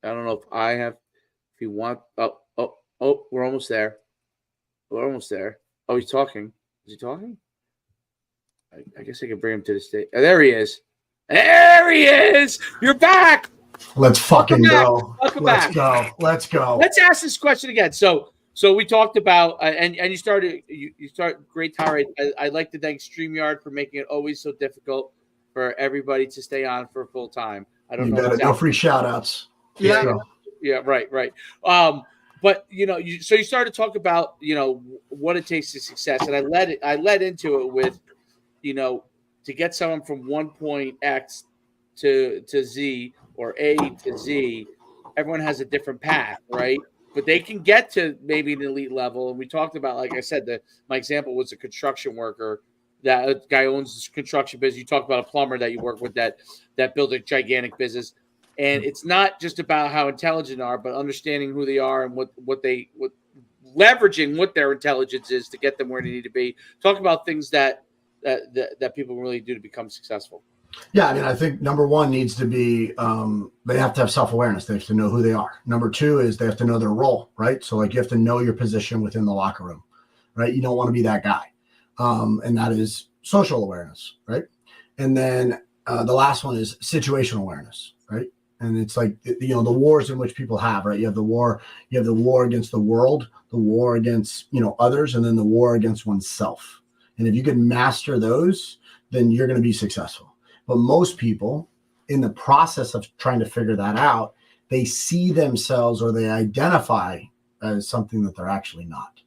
Speaker 1: I don't know if I have. If you want, oh, we're almost there. We're almost there. Oh, he's talking. Is he talking? I guess I can bring him to the stage. Oh, there he is. There he is. You're back.
Speaker 3: Let's fucking go.
Speaker 1: Let's go.
Speaker 3: Let's go.
Speaker 1: Let's ask this question again. So we talked about and you start great tirade. I'd like to thank StreamYard for making it always so difficult for everybody to stay on for full time. I don't know.
Speaker 3: No free shout outs.
Speaker 1: Yeah, right. But you know, you started to talk about, you know, what it takes to success, and I led into it with, you know, to get someone from one point X to Z or A to Z, everyone has a different path, right? But they can get to maybe an elite level. And we talked about, like I said, my example was a construction worker. That guy owns this construction business. You talk about a plumber that you work with that built a gigantic business. And it's not just about how intelligent they are, but understanding who they are and what leveraging what their intelligence is to get them where they need to be. Talk about things that people really do to become successful.
Speaker 3: Yeah, I mean, I think number one needs to be they have to have self-awareness. They have to know who they are. Number two is they have to know their role, right? So, like, you have to know your position within the locker room, right? You don't want to be that guy. And that is social awareness, right? And then the last one is situational awareness, right? And it's like, you know, the wars in which people have, right? You have the war against the world, the war against, you know, others, and then the war against oneself. And if you can master those, then you're going to be successful. But most people, in the process of trying to figure that out, they see themselves or they identify as something that they're actually not.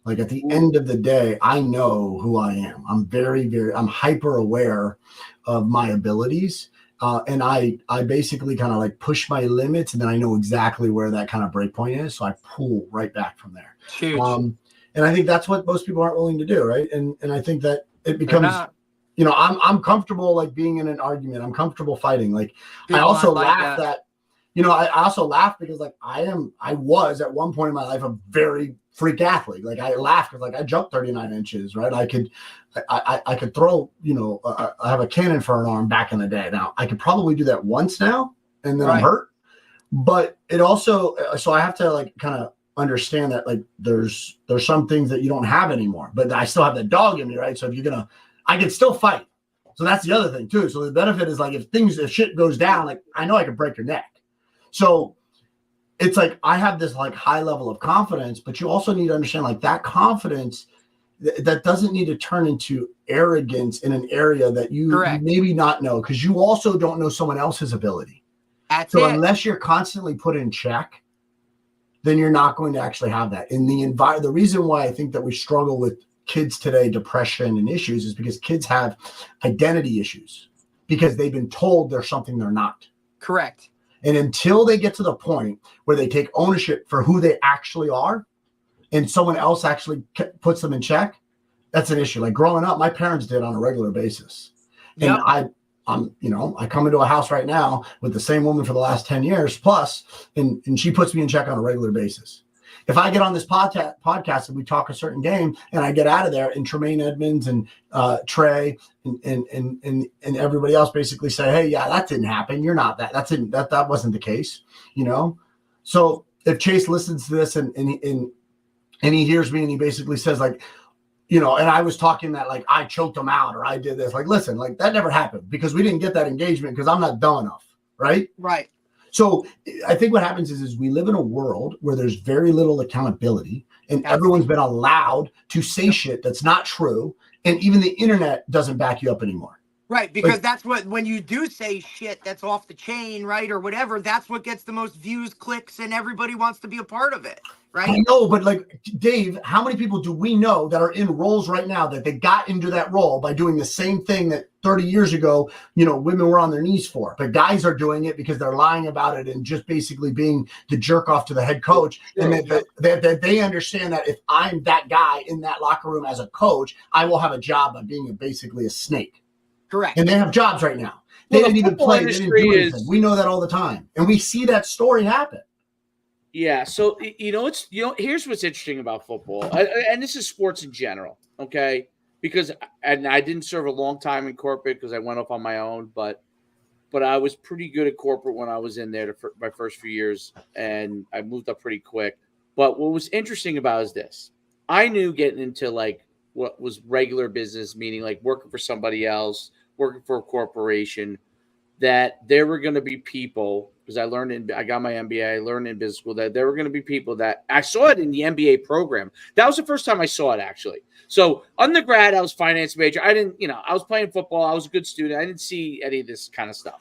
Speaker 3: Like, at the end of the day, I know who I am. I'm I'm hyper aware of my abilities. And I basically kind of like push my limits, and then I know exactly where that kind of break point is. So I pull right back from there.
Speaker 2: Huge.
Speaker 3: And I think that's what most people aren't willing to do. Right. And I think that it becomes, you know, I'm comfortable like being in an argument. I'm comfortable fighting. Like, I also laugh that, you know, I also laugh because like I was at one point in my life a very freak athlete. Like, I laugh because like I jumped 39 inches, right? I could throw, you know, I have a cannon for an arm back in the day. Now I could probably do that once now and then I'm hurt. But it also, so I have to like kind of understand that like there's some things that you don't have anymore, but I still have that dog in me, right? So if I can still fight. So that's the other thing too. So the benefit is like if shit goes down, like I know I can break your neck. So it's like I have this like high level of confidence, but you also need to understand like that confidence that doesn't need to turn into arrogance in an area that you maybe not know, because you also don't know someone else's ability. Unless you're constantly put in check, then you're not going to actually have that. In the reason why I think that we struggle with kids today, depression and issues, is because kids have identity issues because they've been told they're something they're not.
Speaker 2: Correct.
Speaker 3: And until they get to the point where they take ownership for who they actually are and someone else actually puts them in check, that's an issue. Like growing up, my parents did on a regular basis. And I come into a house right now with the same woman for the last 10 years plus, and she puts me in check on a regular basis. If I get on this podcast and we talk a certain game and I get out of there and Tremaine Edmonds and Trey and everybody else basically say, hey, yeah, that didn't happen. You're not that. That wasn't the case, So if Chase listens to this and he hears me and he basically says like, and I was talking that like I choked him out or I did this, like, listen, like that never happened because we didn't get that engagement because I'm not dumb enough. Right.
Speaker 2: Right.
Speaker 3: So I think what happens is we live in a world where there's very little accountability and everyone's been allowed to say shit that's not true. And even the internet doesn't back you up anymore.
Speaker 2: Right. Because that's when you do say shit that's off the chain, right, or whatever, that's what gets the most views, clicks, and everybody wants to be a part of it. Right. I
Speaker 3: know, but like, Dave, how many people do we know that are in roles right now that they got into that role by doing the same thing that 30 years ago, women were on their knees for, but guys are doing it because they're lying about it and just basically being the jerk off to the head coach. And that they understand that if I'm that guy in that locker room as a coach, I will have a job by being basically a snake.
Speaker 2: Correct.
Speaker 3: And they have jobs right now. They didn't even play. They didn't do anything. We know that all the time. And we see that story happen.
Speaker 1: Yeah, so here's what's interesting about football, and this is sports in general, okay? Because I didn't serve a long time in corporate because I went off on my own, but I was pretty good at corporate when I was in there my first few years, and I moved up pretty quick. But what was interesting about is this: I knew getting into like what was regular business, meaning like working for somebody else, working for a corporation, that there were going to be people. Because I got my MBA, I learned in business school that there were going to be people that I saw it in the MBA program. That was the first time I saw it, actually. So undergrad, I was finance major. I didn't, I was playing football. I was a good student. I didn't see any of this kind of stuff.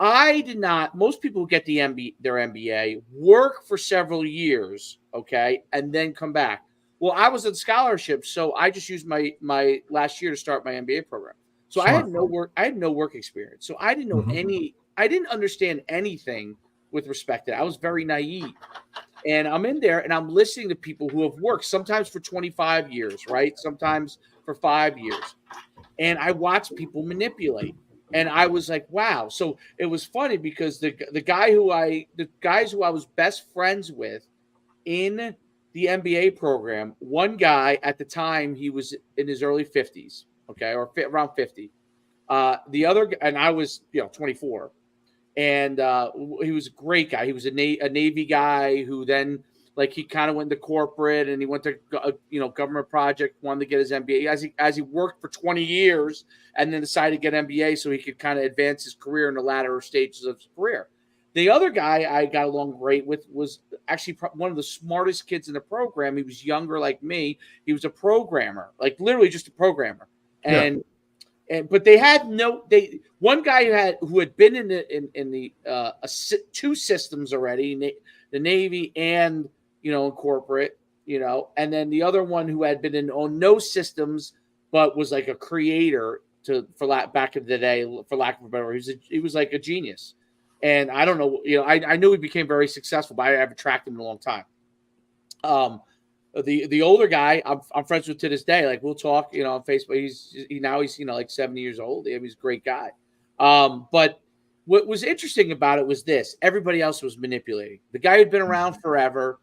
Speaker 1: I did not. Most people who get their MBA work for several years, okay, and then come back. Well, I was on scholarship, so I just used my last year to start my MBA program. So I had no work experience. So I didn't know I didn't understand anything with respect to that. I was very naive. And I'm in there and I'm listening to people who have worked sometimes for 25 years, right? Sometimes for 5 years. And I watched people manipulate. And I was like, wow. So it was funny because the guys who I was best friends with in the MBA program, one guy at the time, he was in his early 50s, okay, or around 50. The other, and I was, 24. And he was a great guy. He was a Navy guy who then, like, he kind of went to corporate and he went to, government project, wanted to get his MBA as he worked for 20 years and then decided to get MBA so he could kind of advance his career in the latter stages of his career. The other guy I got along great with was actually one of the smartest kids in the program. He was younger like me. He was a programmer, like literally just a programmer. But they had one guy who had been in the two systems already, the Navy and in corporate, and then the other one who had been on no systems but was like a creator back in the day, for lack of a better word. He was like a genius, and I don't know, I knew he became very successful, but I haven't tracked him in a long time. The older guy I'm friends with to this day. Like we'll talk, on Facebook. He's like 70 years old. He's a great guy. But what was interesting about it was this: everybody else was manipulating. The guy who'd been around forever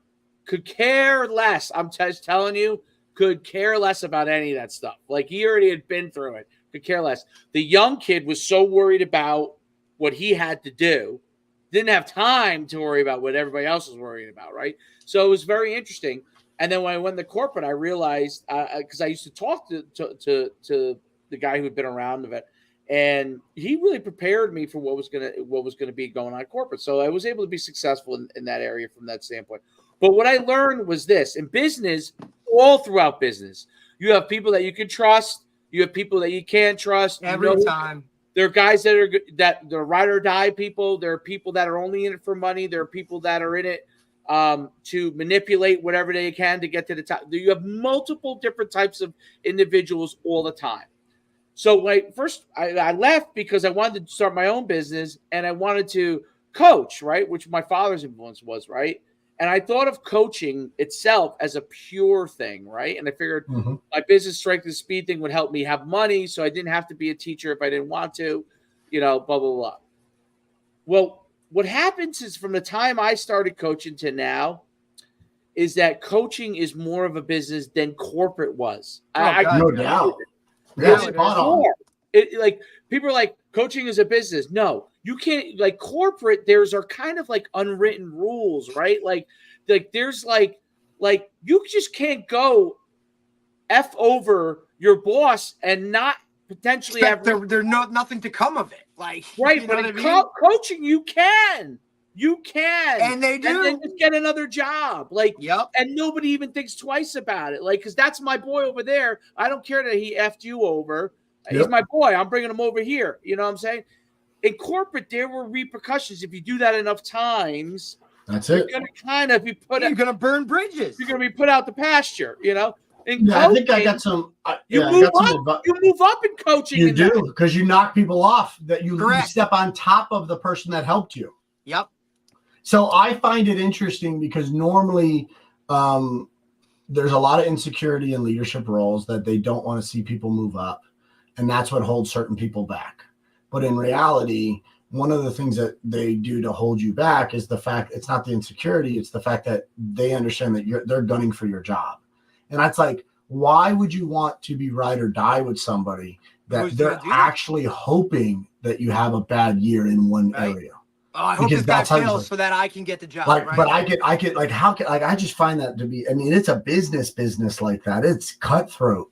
Speaker 1: could care less. I'm just telling you, could care less about any of that stuff. Like he already had been through it. Could care less. The young kid was so worried about what he had to do, didn't have time to worry about what everybody else was worrying about. Right. So it was very interesting. And then when I went to corporate, I realized because I used to talk to the guy who had been around of it, and he really prepared me for what was gonna be going on at corporate. So I was able to be successful in that area from that standpoint. But what I learned was this: in business, all throughout business, you have people that you can trust, you have people that you can't trust.
Speaker 2: Every time.
Speaker 1: There are guys that they're ride or die people. There are people that are only in it for money. There are people that are in it to manipulate whatever they can to get to the top. You have multiple different types of individuals all the time. So first I left because I wanted to start my own business and I wanted to coach, right? Which my father's influence was, right? And I thought of coaching itself as a pure thing, right? And I figured my business strength and speed thing would help me have money so I didn't have to be a teacher if I didn't want to. blah, blah, blah. Well, what happens is from the time I started coaching to now is that coaching is more of a business than corporate was.
Speaker 3: No doubt.
Speaker 1: Yeah, spot on. Like people are like, coaching is a business. No, you can't. Like corporate, there's are kind of like unwritten rules, right? Like there's like you just can't go F over your boss and not potentially have
Speaker 2: there's nothing to come of it. Like
Speaker 1: right, but in coaching, you can,
Speaker 2: and they do,
Speaker 1: and then just get another job. Like,
Speaker 2: yep,
Speaker 1: and nobody even thinks twice about it. Like, because that's my boy over there. I don't care that he effed you over. Yep. He's my boy. I'm bringing him over here. You know what I'm saying? In corporate, there were repercussions if you do that enough times.
Speaker 3: That's
Speaker 1: you're gonna kind of be
Speaker 2: you're gonna burn bridges.
Speaker 1: You're gonna be put out the pasture. You know.
Speaker 3: In coaching, I think I got some.
Speaker 1: You move up in coaching.
Speaker 3: You do because you knock people off. That you step on top of the person that helped you.
Speaker 2: Yep.
Speaker 3: So I find it interesting because normally there's a lot of insecurity in leadership roles that they don't want to see people move up, and that's what holds certain people back. But in reality, one of the things that they do to hold you back is the fact it's not the insecurity; it's the fact that they understand that they're gunning for your job. And that's like, why would you want to be ride or die with somebody that they're actually hoping that you have a bad year in one area?
Speaker 2: Oh, I hope this guy fails so that I can get the job.
Speaker 3: Like,
Speaker 2: right?
Speaker 3: But I get like, how can, like, I just find that to be, I mean, it's a business like that. It's cutthroat.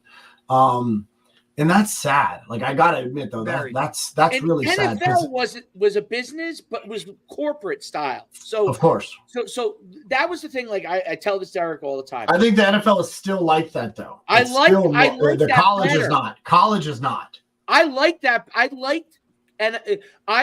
Speaker 3: And that's sad. Like, I got to admit though, that's really sad.
Speaker 1: NFL was a business, but was corporate style. So
Speaker 3: of course.
Speaker 1: So that was the thing. Like I tell this to Eric all the time.
Speaker 3: I think the NFL is still like that though.
Speaker 1: I like
Speaker 3: the college
Speaker 1: better.
Speaker 3: Is not. College is not.
Speaker 1: I like that. I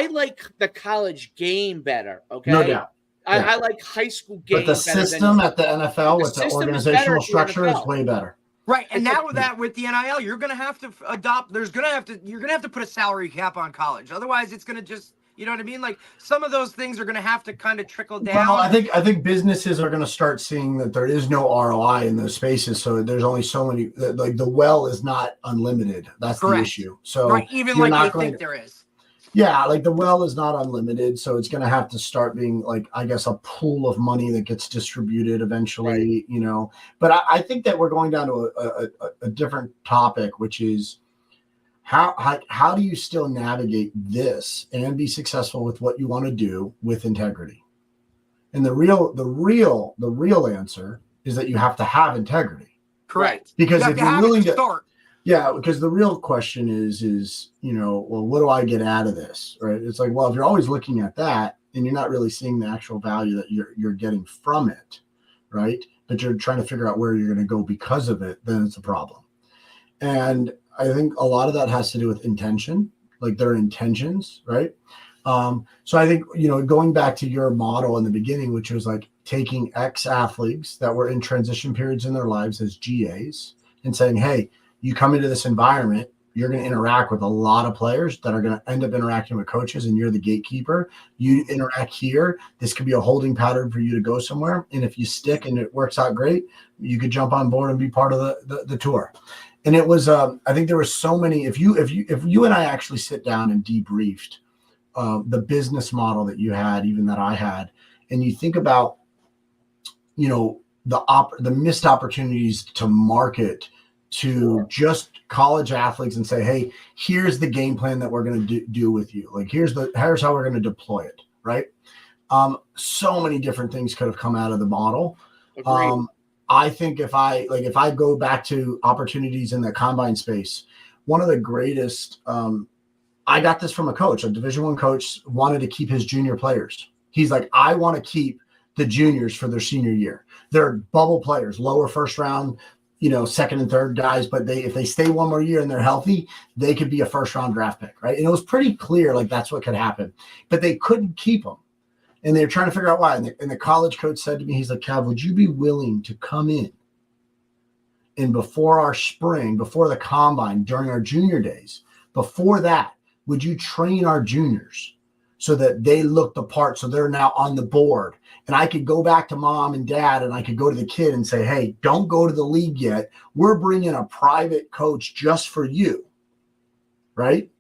Speaker 1: like the college game better. Okay.
Speaker 3: No doubt.
Speaker 1: I like high school game.
Speaker 3: But the system at the NFL with the organizational structure is way better.
Speaker 2: Right, and now with the NIL, you're going to have to adopt. You're going to have to put a salary cap on college. Otherwise, it's going to just, you know what I mean? Like some of those things are going to have to kind of trickle down.
Speaker 3: Well, I think businesses are going to start seeing that there is no ROI in those spaces. So there's only so many. Like the well is not unlimited. That's the issue. So
Speaker 2: even like they think there is.
Speaker 3: Yeah, like the well is not unlimited, so it's going to have to start being like, I guess, a pool of money that gets distributed eventually, you know. But I think that we're going down to a different topic, which is how do you still navigate this and be successful with what you want to do with integrity? And the real answer is that you have to have integrity.
Speaker 2: Correct.
Speaker 3: Because if you're willing to
Speaker 2: start.
Speaker 3: Yeah, because the real question is, you know, well, what do I get out of this? Right? It's like, well, if you're always looking at that and you're not really seeing the actual value that you're getting from it, right? But you're trying to figure out where you're going to go because of it, then it's a problem. And I think a lot of that has to do with intention, like their intentions, right? So I think, you know, going back to your model in the beginning, which was like taking ex-athletes that were in transition periods in their lives as GAs and saying, hey, you come into this environment, you're going to interact with a lot of players that are going to end up interacting with coaches, and you're the gatekeeper. You interact here. This could be a holding pattern for you to go somewhere. And if you stick and it works out great, you could jump on board and be part of the tour. And it was, I think there were so many, if you and I actually sit down and debriefed the business model that you had, even that I had, and you think about, you know, the missed opportunities to market to just college athletes and say, hey, here's the game plan that we're going to do with you. Like, here's how we're going to deploy it. Right. So many different things could have come out of the model. I think if I go back to opportunities in the combine space, one of the greatest, I got this from a coach, a Division I coach wanted to keep his junior players. He's like, I want to keep the juniors for their senior year. They're bubble players, lower first round, you know, second and third guys, but if they stay one more year and they're healthy, they could be a first round draft pick, right? And it was pretty clear, like that's what could happen, but they couldn't keep them. And they were trying to figure out why. And the college coach said to me, he's like, Cav, would you be willing to come in and before our spring, before the combine, during our junior days, before that, would you train our juniors so that they look the part, so they're now on the board? And I could go back to mom and dad and I could go to the kid and say, hey, don't go to the league yet. We're bringing a private coach just for you, right?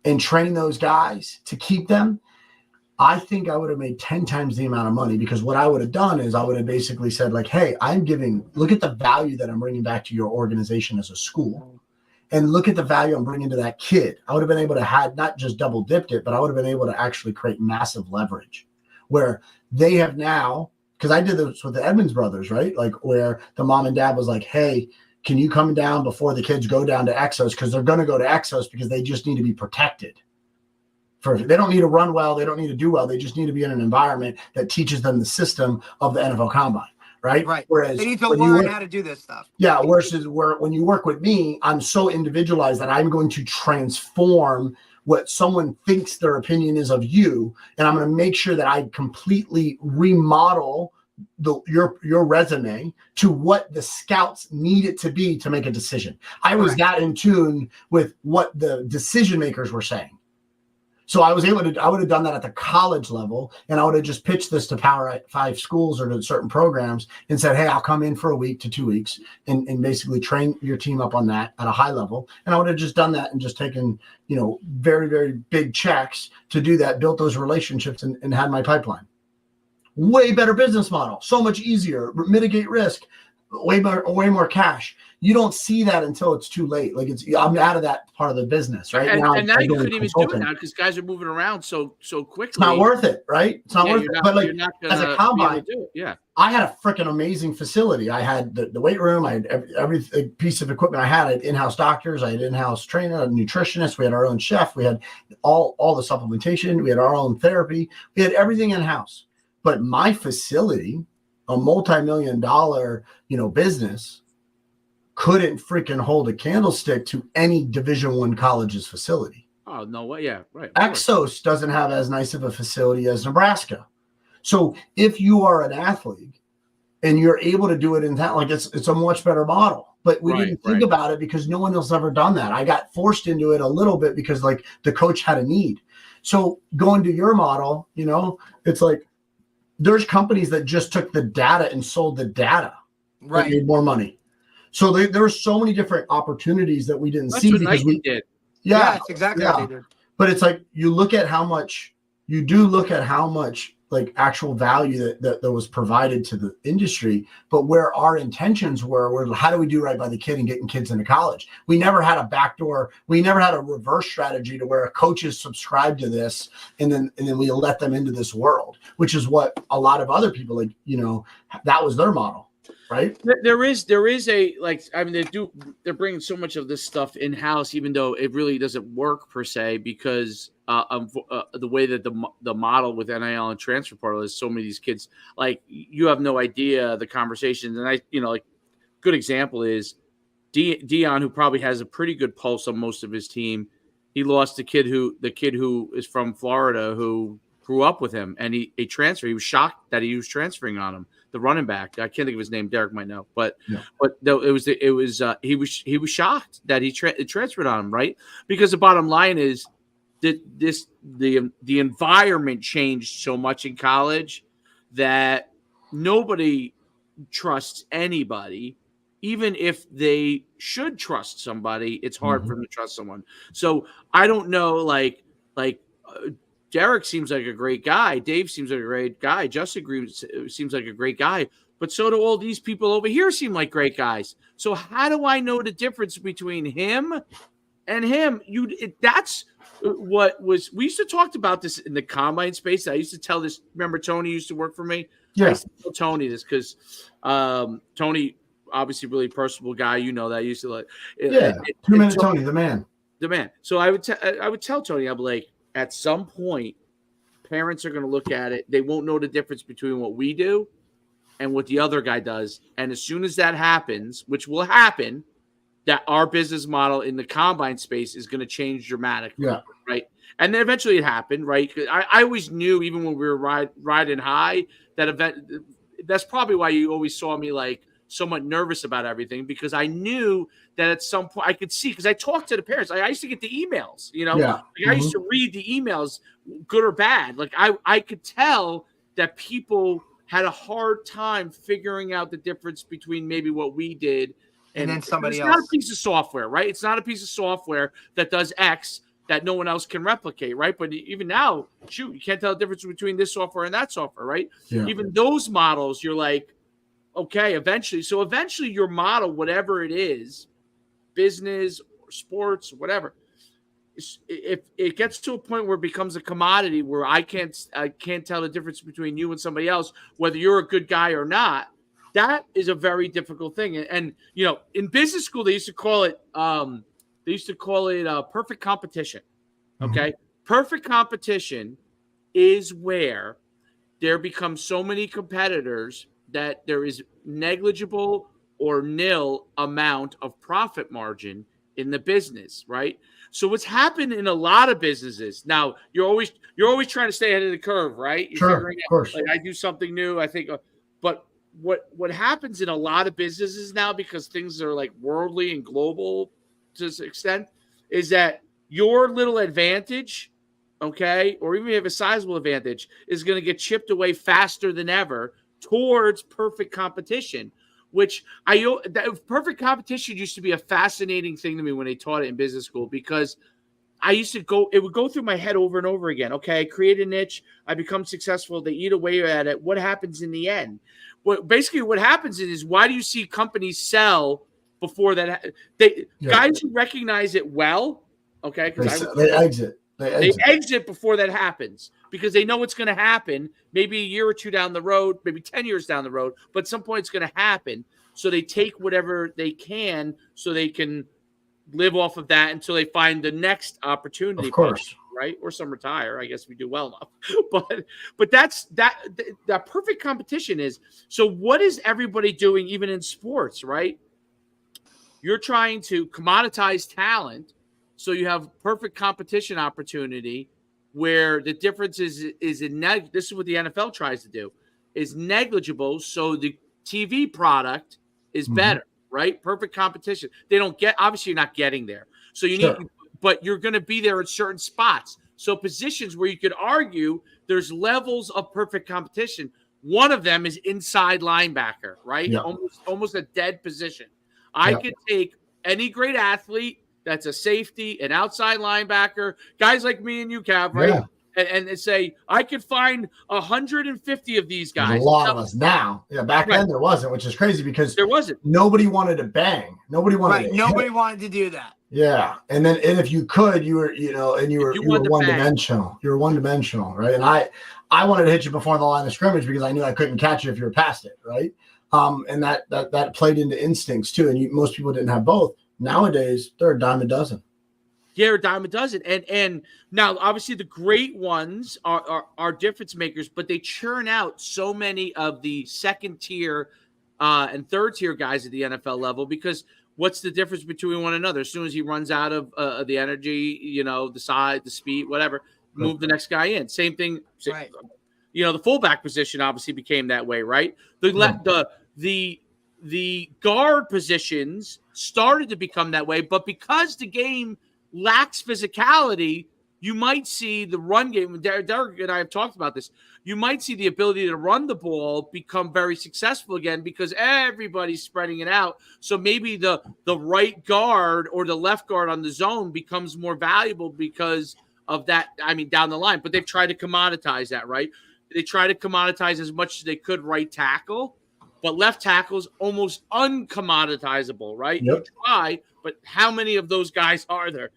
Speaker 3: and train those guys to keep them, I think I would have made 10 times the amount of money, because what I would have done is I would have basically said like, hey, look at the value that I'm bringing back to your organization as a school, and look at the value I'm bringing to that kid. I would have been able to have not just double dipped it, but I would have been able to actually create massive leverage where they have now, because I did this with the Edmonds brothers, right? Like where the mom and dad was like, hey, can you come down before the kids go down to Exos? Because they're going to go to Exos because they just need to be protected. They don't need to run well. They don't need to do well. They just need to be in an environment that teaches them the system of the NFL Combine, right?
Speaker 2: Right.
Speaker 3: Whereas
Speaker 2: they need to learn how to do this stuff.
Speaker 3: Yeah. Versus when you work with me, I'm so individualized that I'm going to transform what someone thinks their opinion is of you, and I'm going to make sure that I completely remodel your resume to what the scouts need it to be to make a decision. I was that in tune with what the decision makers were saying. So I would have done that at the college level, and I would have just pitched this to Power 5 schools or to certain programs and said, hey, I'll come in for a week to 2 weeks and basically train your team up on that at a high level. And I would have just done that and just taken, very, very big checks to do that, built those relationships and had my pipeline. Way better business model, so much easier, mitigate risk, way more cash. You don't see that until it's too late. Like I'm out of that part of the business, right?
Speaker 1: And now you couldn't even do it now because guys are moving around so quickly.
Speaker 3: It's not worth it, right? It's not worth it. But like as a combine, I had a freaking amazing facility. I had the weight room. I had every piece of equipment I had in-house doctors. I had in-house trainer, a nutritionist. We had our own chef. We had all the supplementation. We had our own therapy. We had everything in-house. But my facility, a multi-million-dollar, business, couldn't freaking hold a candlestick to any Division I college's facility.
Speaker 1: Oh, no way. Yeah, right.
Speaker 3: Exos doesn't have as nice of a facility as Nebraska. So if you are an athlete and you're able to do it in that, like it's a much better model. But we didn't think about it because no one else ever done that. I got forced into it a little bit because like the coach had a need. So going to your model, it's like there's companies that just took the data and sold the data. Right. Made more money. So there were so many different opportunities that we didn't see because we
Speaker 1: did.
Speaker 3: Yeah,
Speaker 2: that's exactly what they did.
Speaker 3: But it's like you look at how much like actual value that was provided to the industry, but where our intentions were how do we do right by the kid and getting kids into college? We never had a backdoor. We never had a reverse strategy to where coaches subscribe to this and then we let them into this world, which is what a lot of other people that was their model. Right.
Speaker 1: There is they're bringing so much of this stuff in house, even though it really doesn't work per se, because of the way that the model with NIL and transfer portal is. So many of these kids, like you have no idea the conversations. And good example is Dion, who probably has a pretty good pulse on most of his team. He lost the kid who is from Florida, who grew up with him, and he transferred. He was shocked that he was transferring on him. The running back, I can't think of his name. Derek might know, but he was shocked that he transferred on him, right? Because the bottom line is that the environment changed so much in college that nobody trusts anybody, even if they should trust somebody. It's hard for them to trust someone. So I don't know, Derek seems like a great guy. Dave seems like a great guy. Justin seems like a great guy. But so do all these people over here seem like great guys. So how do I know the difference between him and him? That's what was – we used to talk about this in the combine space. I used to tell this – remember Tony used to work for me?
Speaker 3: Yeah.
Speaker 1: I used to tell Tony this because Tony, obviously really personable guy. You know that. I used to
Speaker 3: two-minute Tony, the man.
Speaker 1: The man. So I would tell Tony, I'd be like, at some point, parents are going to look at it. They won't know the difference between what we do and what the other guy does. And as soon as that happens, which will happen, that our business model in the combine space is going to change dramatically.
Speaker 3: Yeah.
Speaker 1: Right. And then eventually it happened. Right. I always knew, even when we were riding high, that's probably why you always saw me like somewhat nervous about everything, because I knew that at some point I could see, because I talked to the parents. I used to get the emails, I used to read the emails, good or bad. Like I could tell that people had a hard time figuring out the difference between maybe what we did and then somebody else. It's not a piece of software, right? It's not a piece of software that does X that no one else can replicate, right? But even now, shoot, you can't tell the difference between this software and that software, right?
Speaker 3: Yeah.
Speaker 1: Even those models, you're like, okay, eventually your model, whatever it is, business or sports, whatever, if it gets to a point where it becomes a commodity where I can't tell the difference between you and somebody else, whether you're a good guy or not, that is a very difficult thing. And you know, in business school, they used to call it perfect competition. Okay. Mm-hmm. Perfect competition is where there becomes so many competitors that there is negligible or nil amount of profit margin in the business, right? So what's happened in a lot of businesses now, you're always trying to stay ahead of the curve, right? You're
Speaker 3: sure, of course.
Speaker 1: Like I do something new, I think, but what happens in a lot of businesses now, because things are like worldly and global to this extent, is that your little advantage, okay, or even if you have a sizable advantage, is going to get chipped away faster than ever towards perfect competition. Which perfect competition used to be a fascinating thing to me when they taught it in business school, because it would go through my head over and over again. Okay, I create a niche, I become successful, they eat away at it. What happens in the end? What happens is, why do you see companies sell before that? Guys who recognize it well, okay, because
Speaker 3: they exit.
Speaker 1: They exit before that happens, because they know what's going to happen maybe a year or two down the road, maybe 10 years down the road, but at some point it's going to happen. So they take whatever they can so they can live off of that until they find the next opportunity.
Speaker 3: Of course.
Speaker 1: Right? Or some retire. I guess we do well enough. But that's that perfect competition is. So what is everybody doing even in sports, right? You're trying to commoditize talent. So you have perfect competition opportunity, where the difference is this is what the NFL tries to do, is negligible. So the TV product is better, right? Perfect competition. They don't get, obviously you're not getting there. So you need, but you're going to be there in certain spots. So positions where you could argue there's levels of perfect competition. One of them is inside linebacker, right?
Speaker 3: Yeah.
Speaker 1: Almost a dead position. I could take any great athlete that's a safety, an outside linebacker, guys like me and you, Cav, right? Yeah. And say, I could find 150 of these guys.
Speaker 3: There's a lot of us now. Yeah, back then there wasn't, which is crazy because
Speaker 1: there wasn't.
Speaker 3: Nobody wanted to bang. Nobody wanted
Speaker 2: Nobody wanted to do that.
Speaker 3: Yeah. And if you could, you were one dimensional. You were one dimensional, right? And I wanted to hit you before the line of scrimmage because I knew I couldn't catch you if you were past it, right? And that played into instincts too. And most people didn't have both. Nowadays, they're a dime a dozen.
Speaker 1: Yeah, a dime a dozen. And now, obviously, the great ones are difference makers, but they churn out so many of the second tier and third tier guys at the NFL level, because what's the difference between one another? As soon as he runs out of the energy, the size, the speed, whatever, move the next guy in. Same thing.
Speaker 2: Right.
Speaker 1: The fullback position obviously became that way, right? The guard positions started to become that way, but because the game lacks physicality, you might see the run game. Derek and I have talked about this. You might see the ability to run the ball become very successful again because everybody's spreading it out. So maybe the right guard or the left guard on the zone becomes more valuable because of that. I mean, down the line, but they've tried to commoditize that, right? They try to commoditize as much as they could right tackle. But left tackle is almost uncommoditizable, right?
Speaker 3: Yep.
Speaker 1: You try, but how many of those guys are there?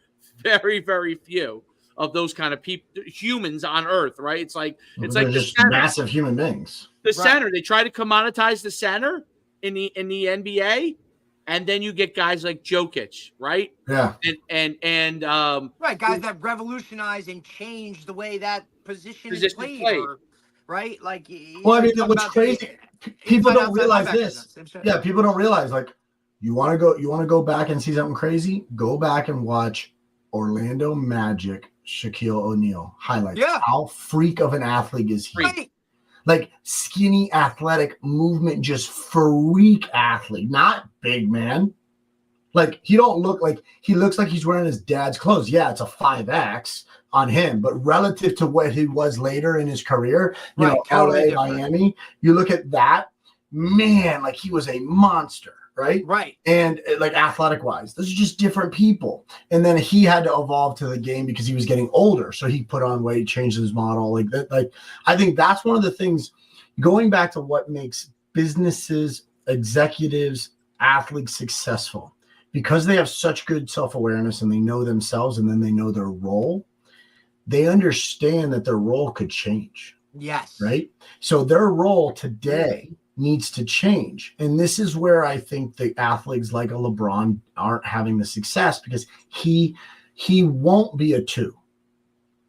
Speaker 1: Very, very few of those kind of people, humans on Earth, right? It's like
Speaker 3: just massive human beings.
Speaker 1: The center, they try to commoditize the center in the NBA, and then you get guys like Jokic, right?
Speaker 3: Yeah.
Speaker 1: And
Speaker 2: guys that revolutionize and change the way that position is played. Right? Like,
Speaker 3: well, I mean, what's crazy, people don't realize this. Yeah, people don't realize, like, you want to go back and see something crazy? Go back and watch Orlando Magic Shaquille O'Neal highlights. Yeah. How freak of an athlete is he?
Speaker 2: Right.
Speaker 3: Like, skinny, athletic movement, just freak athlete, not big man. Like, he looks like he's wearing his dad's clothes. Yeah, it's a 5X on him, but relative to what he was later in his career,
Speaker 2: totally
Speaker 3: LA, Miami, you look at that, man, like he was a monster. right?
Speaker 2: Right.
Speaker 3: And like athletic wise, those are just different people. And then he had to evolve to the game because he was getting older. So he put on weight, changed his model like that. Like, I think that's one of the things going back to what makes businesses, executives, athletes successful, because they have such good self-awareness and they know themselves and then they know their role. They understand that their role could change.
Speaker 2: Yes.
Speaker 3: Right. So their role today needs to change. And this is where I think the athletes like a LeBron aren't having the success, because he won't be a 2.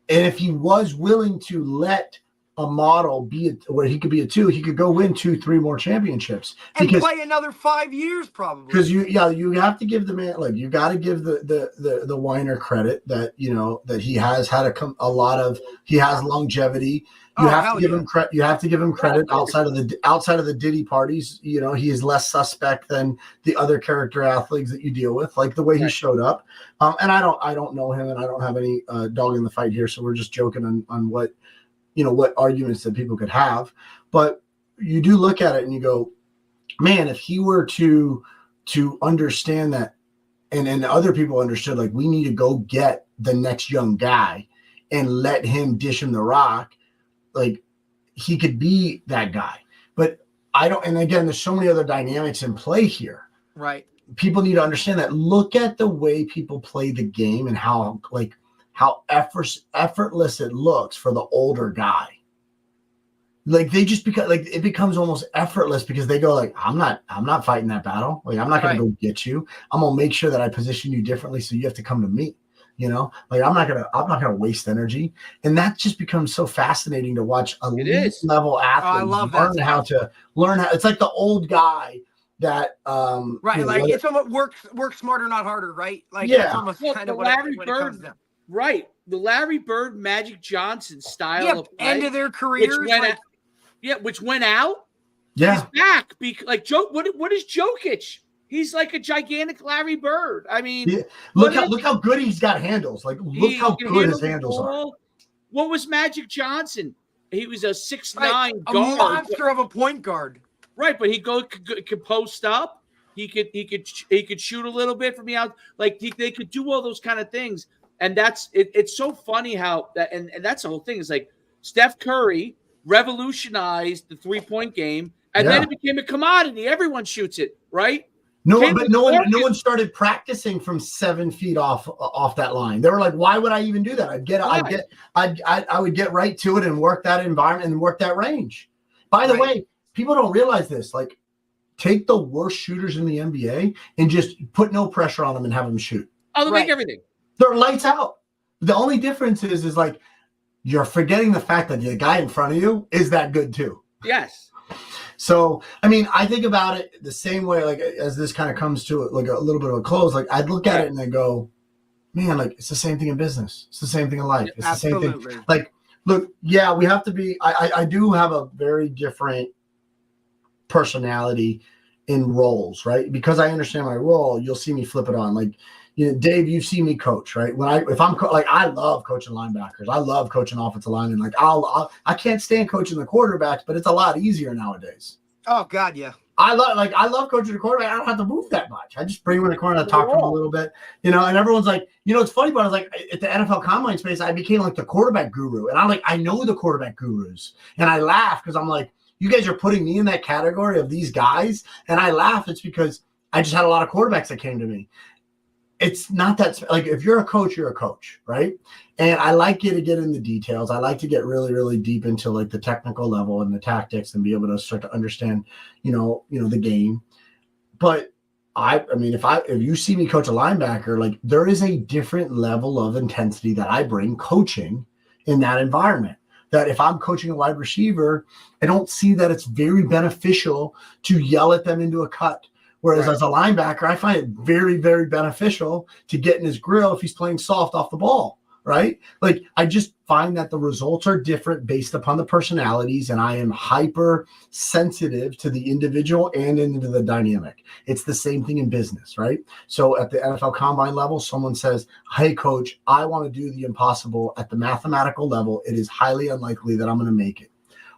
Speaker 3: And if he was willing to let a model be where he could be a 2, he could go win 2, 3 more championships
Speaker 2: and play another 5 years probably.
Speaker 3: Because you have to give the man, like, you got to give the Weiner credit that, you know, that he has had a lot of, he has longevity. You have to give him credit. You have to give him credit outside of the Diddy parties. You know, he is less suspect than the other character athletes that you deal with, like the way he showed up. And I don't know him, and I don't have any dog in the fight here. So we're just joking on what, you know, what arguments that people could have. But you do look at it and you go, man, if he were to understand that, and other people understood, like, we need to go get the next young guy and let him dish him the rock. Like, he could be that guy. But I don't, and again, there's so many other dynamics in play here.
Speaker 2: Right.
Speaker 3: People need to understand that. Look at the way people play the game and how effortless it looks for the older guy. Like, they just become, like, it becomes almost effortless because they go like, I'm not fighting that battle. Like, I'm not going to go get you. I'm going to make sure that I position you differently, so you have to come to me. You know, like, I'm not gonna waste energy. And that just becomes so fascinating to watch elite level athletes learn how. It's like the old guy that
Speaker 2: right,
Speaker 3: you know,
Speaker 2: like, it's almost work smarter, not harder, right? Like, it's almost kind of what it comes down.
Speaker 1: Right, the Larry Bird, Magic Johnson style of play,
Speaker 2: end of their careers,
Speaker 1: which went out.
Speaker 3: Yeah,
Speaker 1: he's back. Like, what is Jokic? He's like a gigantic Larry Bird. I mean,
Speaker 3: look how good he's got handles. Like, look how good his handles are.
Speaker 1: What was Magic Johnson? He was a 6'9"
Speaker 2: guard, a monster of a point guard.
Speaker 1: Right, but he could post up. He could shoot a little bit from the out. Like, they could do all those kind of things. And that's it. It's so funny how that, and that's the whole thing. Is like, Steph Curry revolutionized the 3-point game, and then it became a commodity. Everyone shoots it, right?
Speaker 3: No one started practicing from 7 feet off that line. They were like, why would I even do that? I would get right to it and work that environment and work that range. By the way, people don't realize this. Like, take the worst shooters in the NBA and just put no pressure on them and have them shoot.
Speaker 1: Oh, they'll make everything.
Speaker 3: They're lights out. The only difference is like, you're forgetting the fact that the guy in front of you is that good too.
Speaker 1: Yes.
Speaker 3: So, I mean, I think about it the same way, like, as this kind of comes to like a little bit of a close, like, I'd look at it and I go, man, like, it's the same thing in business. It's the same thing in life. It's the same thing. Like, look, yeah, we have to be, I do have a very different personality in roles, right? Because I understand my role, you'll see me flip it on. Like, you know, Dave, you've seen me coach, right? I love coaching linebackers. I love coaching offensive linemen. Like, I can't stand coaching the quarterbacks, but it's a lot easier nowadays.
Speaker 2: Oh God, yeah.
Speaker 3: I love coaching the quarterback. I don't have to move that much. I just bring him in the corner and talk to him a little bit, you know. And everyone's like, you know, it's funny, but I was like, at the NFL Combine space, I became like the quarterback guru, and I know the quarterback gurus, and I laugh because I'm like, you guys are putting me in that category of these guys, and I laugh. It's because I just had a lot of quarterbacks that came to me. It's not that, like, if you're a coach, you're a coach, right? And I like you to get in the details. I like to get really, really deep into like the technical level and the tactics and be able to start to understand, you know, the game. But I mean, if you see me coach a linebacker, like, there is a different level of intensity that I bring coaching in that environment. That if I'm coaching a wide receiver, I don't see that it's very beneficial to yell at them into a cut. Whereas as a linebacker, I find it very, very beneficial to get in his grill if he's playing soft off the ball, right? Like, I just find that the results are different based upon the personalities, and I am hyper sensitive to the individual and into the dynamic. It's the same thing in business, right? So at the NFL Combine level, someone says, hey, coach, I want to do the impossible at the mathematical level. It is highly unlikely that I'm going to make it.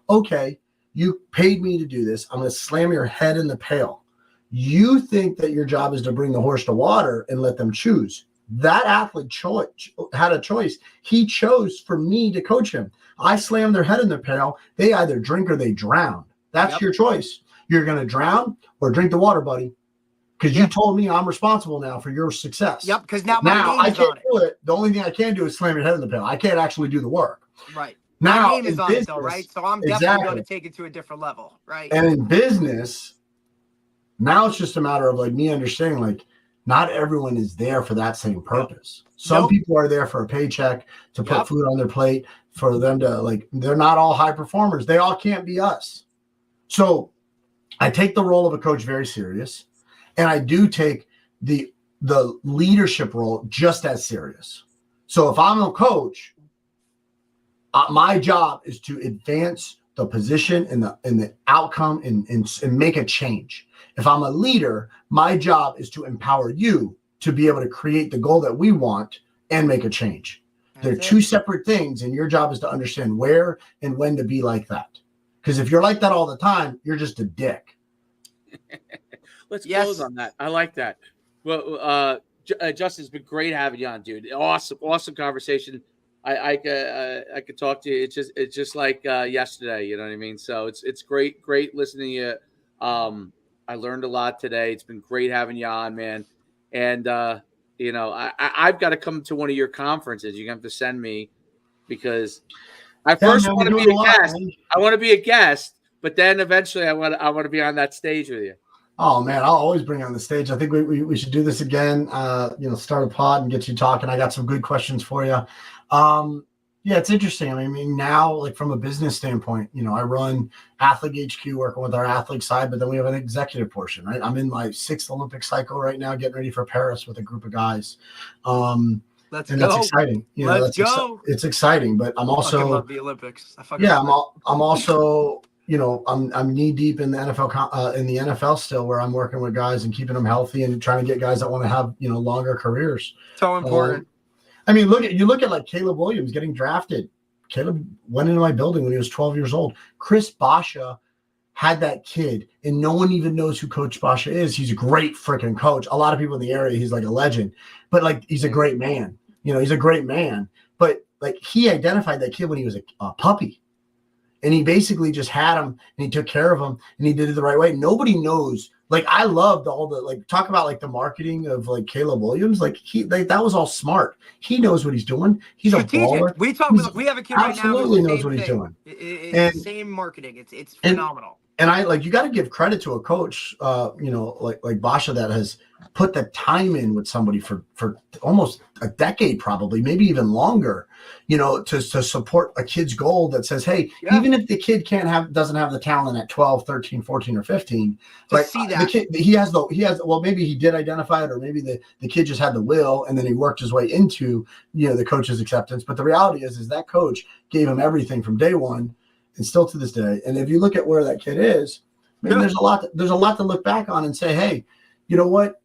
Speaker 3: Okay, you paid me to do this. I'm going to slam your head in the pail. You think that your job is to bring the horse to water and let them choose. That athlete had a choice. He chose for me to coach him. I slammed their head in the pail. They either drink or they drown. That's your choice. You're going to drown or drink the water, buddy. Because you told me I'm responsible now for your success.
Speaker 2: Yep, because now my name
Speaker 3: I
Speaker 2: is
Speaker 3: can't
Speaker 2: on it.
Speaker 3: do it. The only thing I can do is slam your head in the pail. I can't actually do the work.
Speaker 2: Right.
Speaker 3: Now,
Speaker 2: my name is on it, though, right? So I'm definitely going to take it to a different level, right?
Speaker 3: And in business, now it's just a matter of like me understanding, like, not everyone is there for that same purpose. Some people are there for a paycheck, to put food on their plate, for them to, like, they're not all high performers. They all can't be us. So I take the role of a coach very serious, and I do take the leadership role just as serious. So if I'm a coach, my job is to advance the position and the outcome and make a change. If I'm a leader, my job is to empower you to be able to create the goal that we want and make a change. They're two separate things, and your job is to understand where and when to be like that. Because if you're like that all the time, you're just a dick.
Speaker 1: Let's close on that. I like that. Well, Justin, it's been great having you on, dude. Awesome conversation. I could talk to you. It's just like yesterday. You know what I mean? So it's great listening to you. I learned a lot today. It's been great having you on, man. And I've got to come to one of your conferences. You're gonna have to send me, because I first want to be a guest. Man. I want to be a guest, but then eventually I want to be on that stage with you.
Speaker 3: Oh man, I'll always bring you on the stage. I think we should do this again. Start a pod and get you talking. I got some good questions for you. It's interesting. I mean, now, like, from a business standpoint, I run Athlete HQ, working with our athlete side, but then we have an executive portion, right? I'm in my 6th Olympic cycle right now, getting ready for Paris with a group of guys. That's exciting.
Speaker 2: Let's go.
Speaker 3: It's exciting, but I'm also,
Speaker 2: I love the Olympics.
Speaker 3: I'm also, I'm knee deep in the NFL still, where I'm working with guys and keeping them healthy and trying to get guys that want to have, longer careers.
Speaker 2: So important.
Speaker 3: I mean, look at like Caleb Williams getting drafted. Caleb went into my building when he was 12 years old. Chris Basha had that kid, and no one even knows who Coach Basha is. He's a great freaking coach. A lot of people in the area, he's like a legend, but like, he's a great man. He's a great man. But like, he identified that kid when he was a puppy, and he basically just had him, and he took care of him, and he did it the right way. Nobody knows. Like, I loved all the, like, talk about like the marketing of like Caleb Williams. Like, that was all smart. He knows what he's doing. He's strategic. A baller.
Speaker 2: We have a kid right now who
Speaker 3: absolutely knows what he's doing.
Speaker 2: It's same marketing. It's phenomenal.
Speaker 3: And I, like, you got to give credit to a coach, like Basha, that has put the time in with somebody for almost a decade, probably, maybe even longer, to support a kid's goal that says, hey, even if the kid doesn't have the talent at 12, 13, 14, or 15, like, see that. The kid, well, maybe he did identify it, or maybe the kid just had the will, and then he worked his way into, the coach's acceptance. But the reality is that coach gave him everything from day one, and still to this day. And if you look at where that kid is, man, there's a lot to look back on and say, hey, you know what?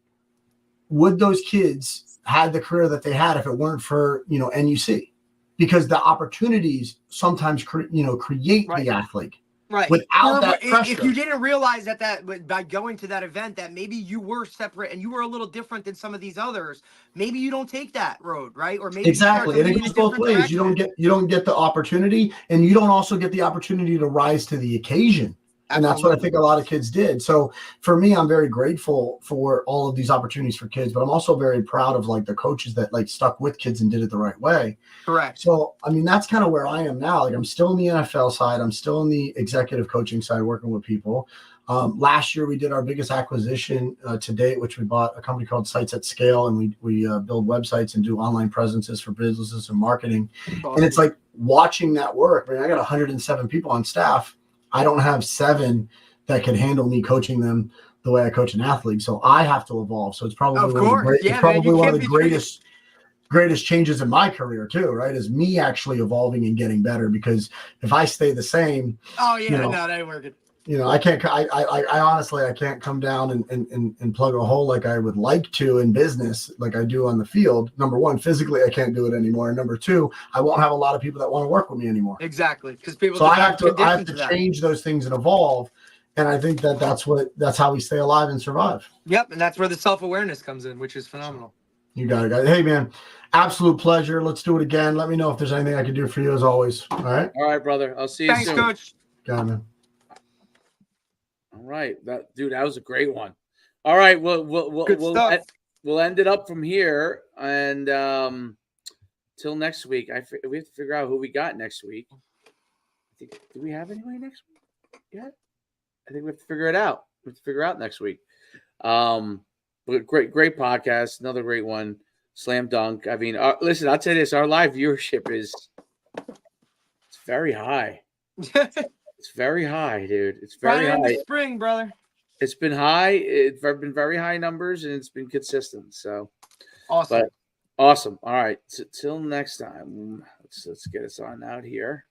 Speaker 3: Would those kids had the career that they had if it weren't for, NUC? Because the opportunities sometimes create the athlete.
Speaker 2: Right.
Speaker 3: Without that pressure.
Speaker 2: If you didn't realize that by going to that event, that maybe you were separate and you were a little different than some of these others, maybe you don't take that road, right? Or maybe
Speaker 3: exactly, and it goes both ways. Direction. You don't get the opportunity, and you don't also get the opportunity to rise to the occasion. And that's what I think a lot of kids did. So for me, I'm very grateful for all of these opportunities for kids, but I'm also very proud of like the coaches that like stuck with kids and did it the right way.
Speaker 2: Correct.
Speaker 3: So, I mean, that's kind of where I am now. Like, I'm still in the NFL side. I'm still in the executive coaching side, working with people. Last year we did our biggest acquisition to date, which we bought a company called Sites at Scale. And we build websites and do online presences for businesses and marketing. Awesome. And it's like watching that work. I mean, I got 107 people on staff. I don't have 7 that could handle me coaching them the way I coach an athlete. So I have to evolve. So it's probably one of the greatest changes in my career too, right? Is me actually evolving and getting better, because if I stay the same,
Speaker 2: no, that ain't working.
Speaker 3: I can't, I honestly, I can't come down and plug a hole like I would like to in business, like I do on the field. Number one, physically, I can't do it anymore. And number two, I won't have a lot of people that want to work with me anymore.
Speaker 2: Exactly. Because people,
Speaker 3: so I have to change those things and evolve. And I think that's how we stay alive and survive.
Speaker 2: Yep. And that's where the self-awareness comes in, which is phenomenal.
Speaker 3: You got it, guys. Hey, man, absolute pleasure. Let's do it again. Let me know if there's anything I can do for you as always. All right.
Speaker 1: All right, brother. I'll see you soon.
Speaker 2: Thanks, Coach.
Speaker 3: Got it, man.
Speaker 1: All right. That was a great one. All right. We'll end it up from here. And till next week. We have to figure out who we got next week. Do we have anybody next week yet? I think we have to figure it out. We have to figure out next week. But great podcast. Another great one. Slam dunk. I mean, listen, I'll tell you this. Our live viewership it's very high. It's very high, dude. It's very high.
Speaker 2: Friday spring, brother.
Speaker 1: It's been high. It's been very high numbers, and it's been consistent. So
Speaker 2: awesome.
Speaker 1: Awesome. All right. Till next time. Let's get us on out here.